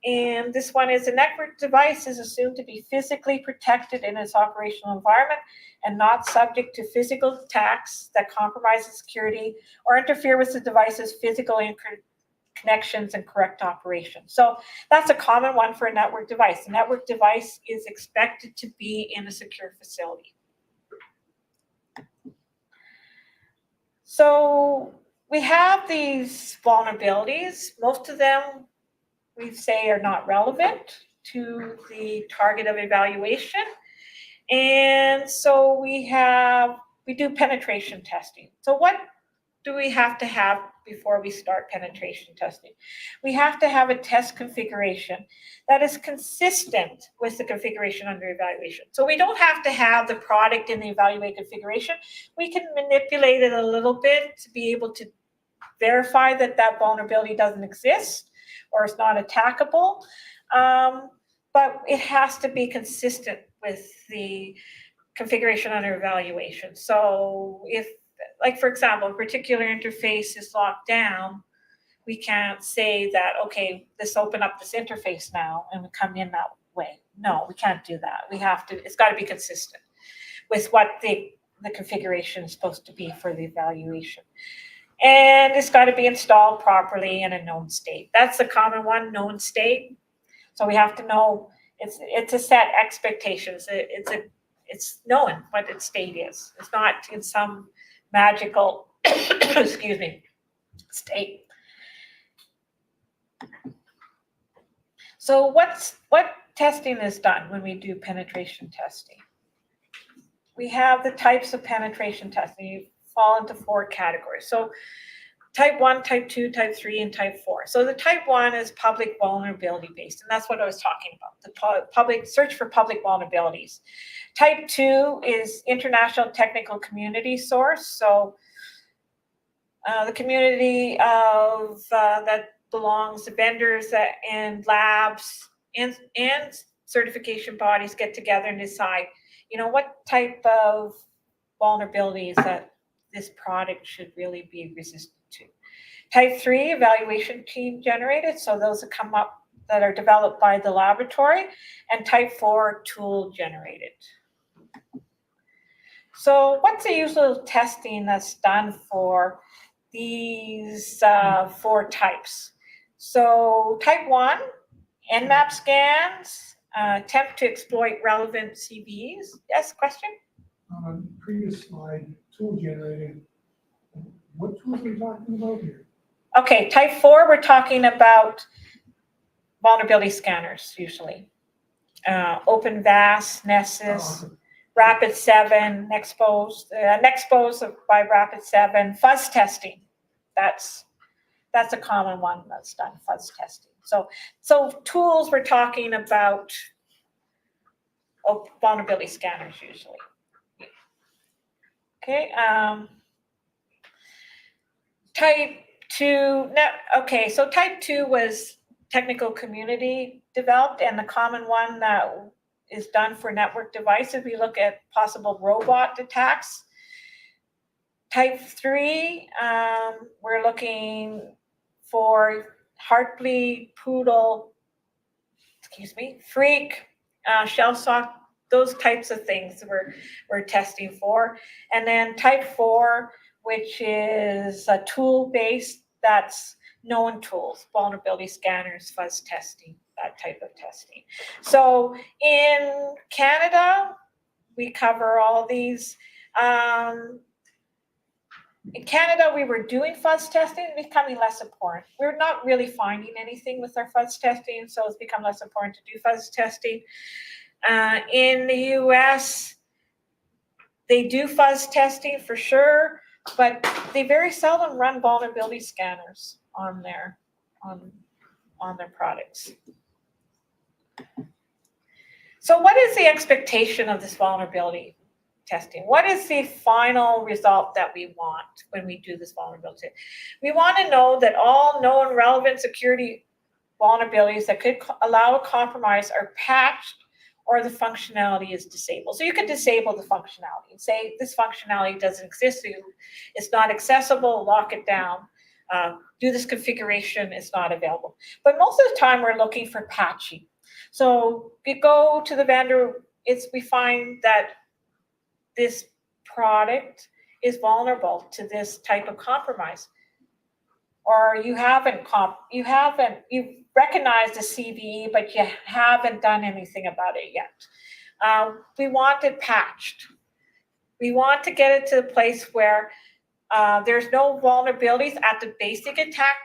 And this one is a network device is assumed to be physically protected in its operational environment and not subject to physical attacks that compromise the security or interfere with the device's physical connections and correct operation. So that's a common one for a network device. A network device is expected to be in a secure facility. So we have these vulnerabilities. Most of them we say are not relevant to the target of evaluation. And so we do penetration testing. So what do we have to have before we start penetration testing? We have to have a test configuration that is consistent with the configuration under evaluation. So we don't have to have the product in the evaluate configuration. We can manipulate it a little bit to be able to verify that that vulnerability doesn't exist or it's not attackable. But it has to be consistent with the configuration under evaluation. So if, like, for example, a particular interface is locked down, we can't say that, okay, let's open up this interface now and we come in that way. No, we can't do that. We have to, it's got to be consistent with what the configuration is supposed to be for the evaluation. And it's got to be installed properly in a known state. That's the common one, known state. So we have to know, it's a set expectations. It's knowing what its state is. It's not in some magical, excuse me, state. So what testing is done when we do penetration testing? We have the types of penetration testing. You fall into 4 categories. So type 1, type 2, type 3, and type 4. So the type 1 is public vulnerability based, and that's what I was talking about, the public search for public vulnerabilities. Type 2 is international technical community source. So the community of that belongs to vendors and labs and certification bodies get together and decide, you know, what type of vulnerabilities that this product should really be resistant to. Type 3, evaluation team generated. So those that come up that are developed by the laboratory. And type 4, tool generated. So what's the usual testing that's done for these 4 types? So type 1, Nmap scans, attempt to exploit relevant CVEs. Yes, question? Previous slide, tool generated. What tools are we talking about here? Okay, type 4, we're talking about vulnerability scanners usually. OpenVAS, Nessus, Rapid7, Nexpose by Rapid7, fuzz testing. That's a common one that's done, fuzz testing. So tools, we're talking about vulnerability scanners usually. Okay, type 2, okay, so type 2 was technical community developed, and the common one that is done for network devices, we look at possible robot attacks. Type 3, we're looking for heartbleed, poodle, freak, shell shock, those types of things we're testing for. And then type 4, which is a tool-based, that's known tools, vulnerability scanners, fuzz testing, that type of testing. So in Canada, we cover all these. In Canada, we were doing fuzz testing, becoming less important. We're not really finding anything with our fuzz testing, so it's become less important to do fuzz testing. In the US, they do fuzz testing for sure, but they very seldom run vulnerability scanners on their products. So what is the expectation of this vulnerability testing? What is the final result that we want when we do this vulnerability? We want to know that all known relevant security vulnerabilities that could allow a compromise are patched or the functionality is disabled. So you can disable the functionality and say this functionality doesn't exist, it's not accessible, lock it down. Do this configuration, it's not available. But most of the time we're looking for patching. So we go to the vendor, we find that this product is vulnerable to this type of compromise. Or you've recognized the CVE, but you haven't done anything about it yet. We want it patched. We want to get it to the place where there's no vulnerabilities at the basic attack,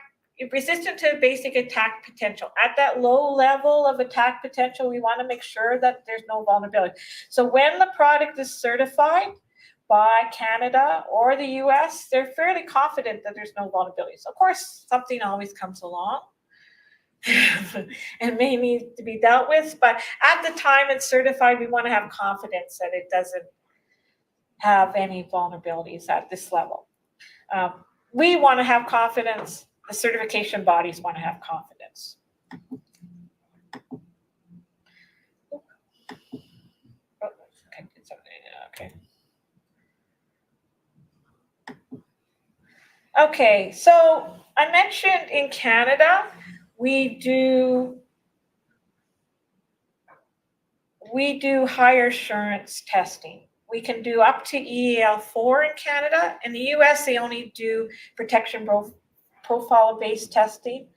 resistant to basic attack potential. At that low level of attack potential, we want to make sure that there's no vulnerability. So when the product is certified by Canada or the US, they're fairly confident that there's no vulnerabilities. Of course, something always comes along and may need to be dealt with, but at the time it's certified, we want to have confidence that it doesn't have any vulnerabilities at this level. We want to have confidence. The certification bodies want to have confidence. Okay, so I mentioned in Canada, we do higher assurance testing. We can do up to EAL4 in Canada. In the US, they only do protection profile-based testing.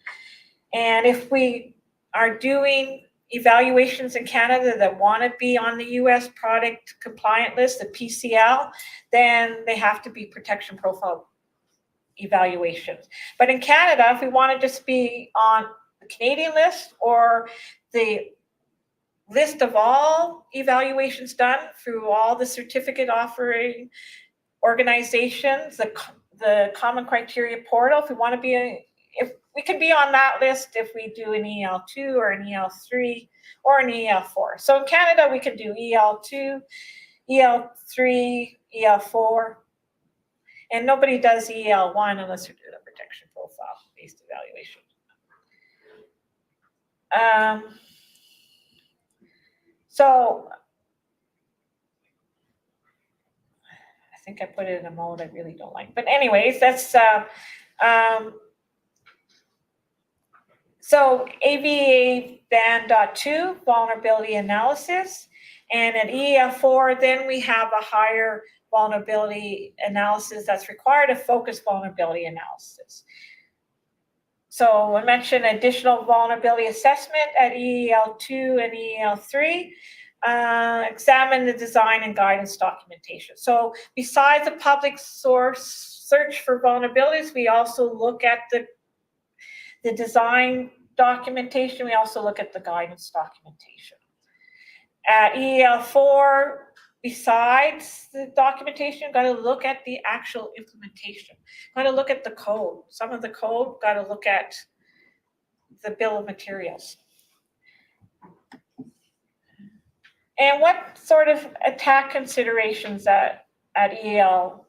And if we are doing evaluations in Canada that want to be on the US product compliant list, the PCL, then they have to be protection profile evaluations. But in Canada, if we want to just be on the Canadian list or the list of all evaluations done through all the certificate offering organizations, the common criteria portal, if we want to be, if we can be on that list if we do an EL2 or an EL3 or an EL4. So in Canada, we can do EL2, EL3, EL4, and nobody does EL1 unless you're doing a protection profile-based evaluation. So I think I put it in a mode I really don't like. But anyways, that's so AVA band.2, vulnerability analysis. And at EL4, then we have a higher vulnerability analysis that's required, a focused vulnerability analysis. So I mentioned additional vulnerability assessment at EL2 and EL3. Examine the design and guidance documentation. So besides the public source search for vulnerabilities, we also look at the design documentation. We also look at the guidance documentation. At EL4, besides the documentation, got to look at the actual implementation. Got to look at the code. Some of the code, got to look at the bill of materials. And what sort of attack considerations at EL2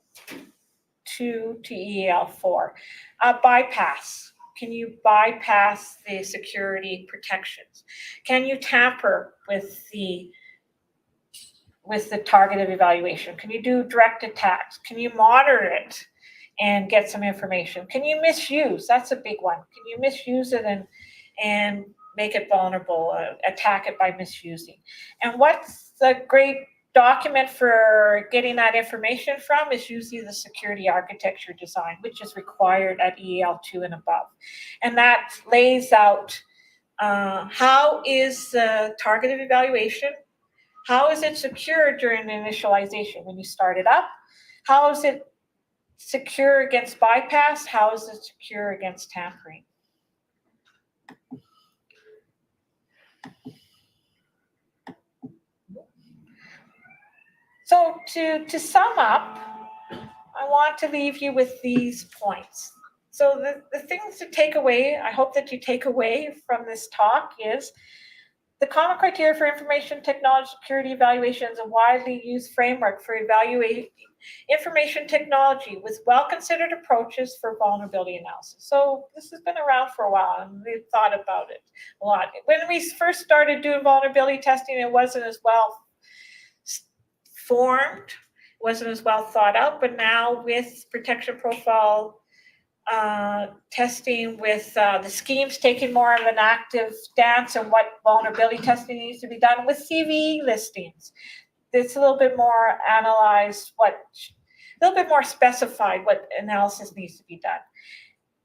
to EL4? Bypass. Can you bypass the security protections? Can you tamper with the targeted evaluation? Can you do direct attacks? Can you monitor it and get some information? Can you misuse? That's a big one. Can you misuse it and make it vulnerable, attack it by misusing? And what's the great document for getting that information from is usually the security architecture design, which is required at EL2 and above. And that lays out how is the targeted evaluation, how is it secured during the initialization when you start it up, how is it secure against bypass? How is it secure against tampering? So to sum up, I want to leave you with these points. So the things to take away, I hope that you take away from this talk is the common criteria for information technology security evaluation is a widely used framework for evaluating information technology with well-considered approaches for vulnerability analysis. So this has been around for a while and we've thought about it a lot. When we first started doing vulnerability testing, it wasn't as well formed, wasn't as well thought out, but now with protection profile testing, with the schemes taking more of an active stance on what vulnerability testing needs to be done, with CVE listings, it's a little bit more analyzed, a little bit more specified what analysis needs to be done.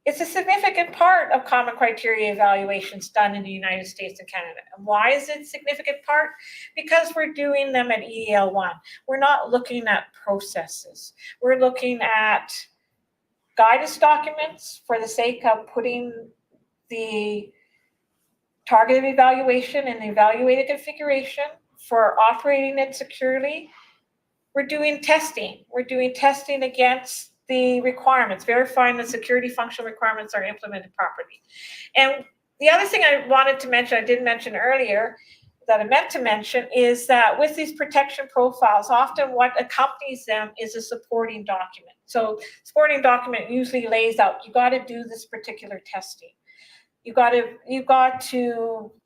It's a significant part of common criteria evaluations done in the United States and Canada. And why is it a significant part? Because we're doing them at EDL1. We're not looking at processes. We're looking at guidance documents for the sake of putting the targeted evaluation and the evaluated configuration for operating it securely. We're doing testing. We're doing testing against the requirements, verifying the security functional requirements are implemented properly. And the other thing I wanted to mention, I didn't mention earlier, that I meant to mention, is that with these protection profiles, often what accompanies them is a supporting document. So supporting document usually lays out, you got to do this particular testing. You got to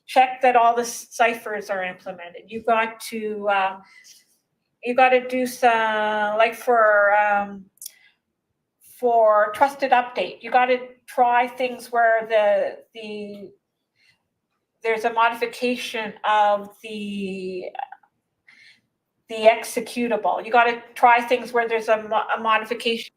check that all the ciphers are implemented. You got to do some, like for trusted update, you got to try things where there's a modification of the executable. You got to try things where there's a modification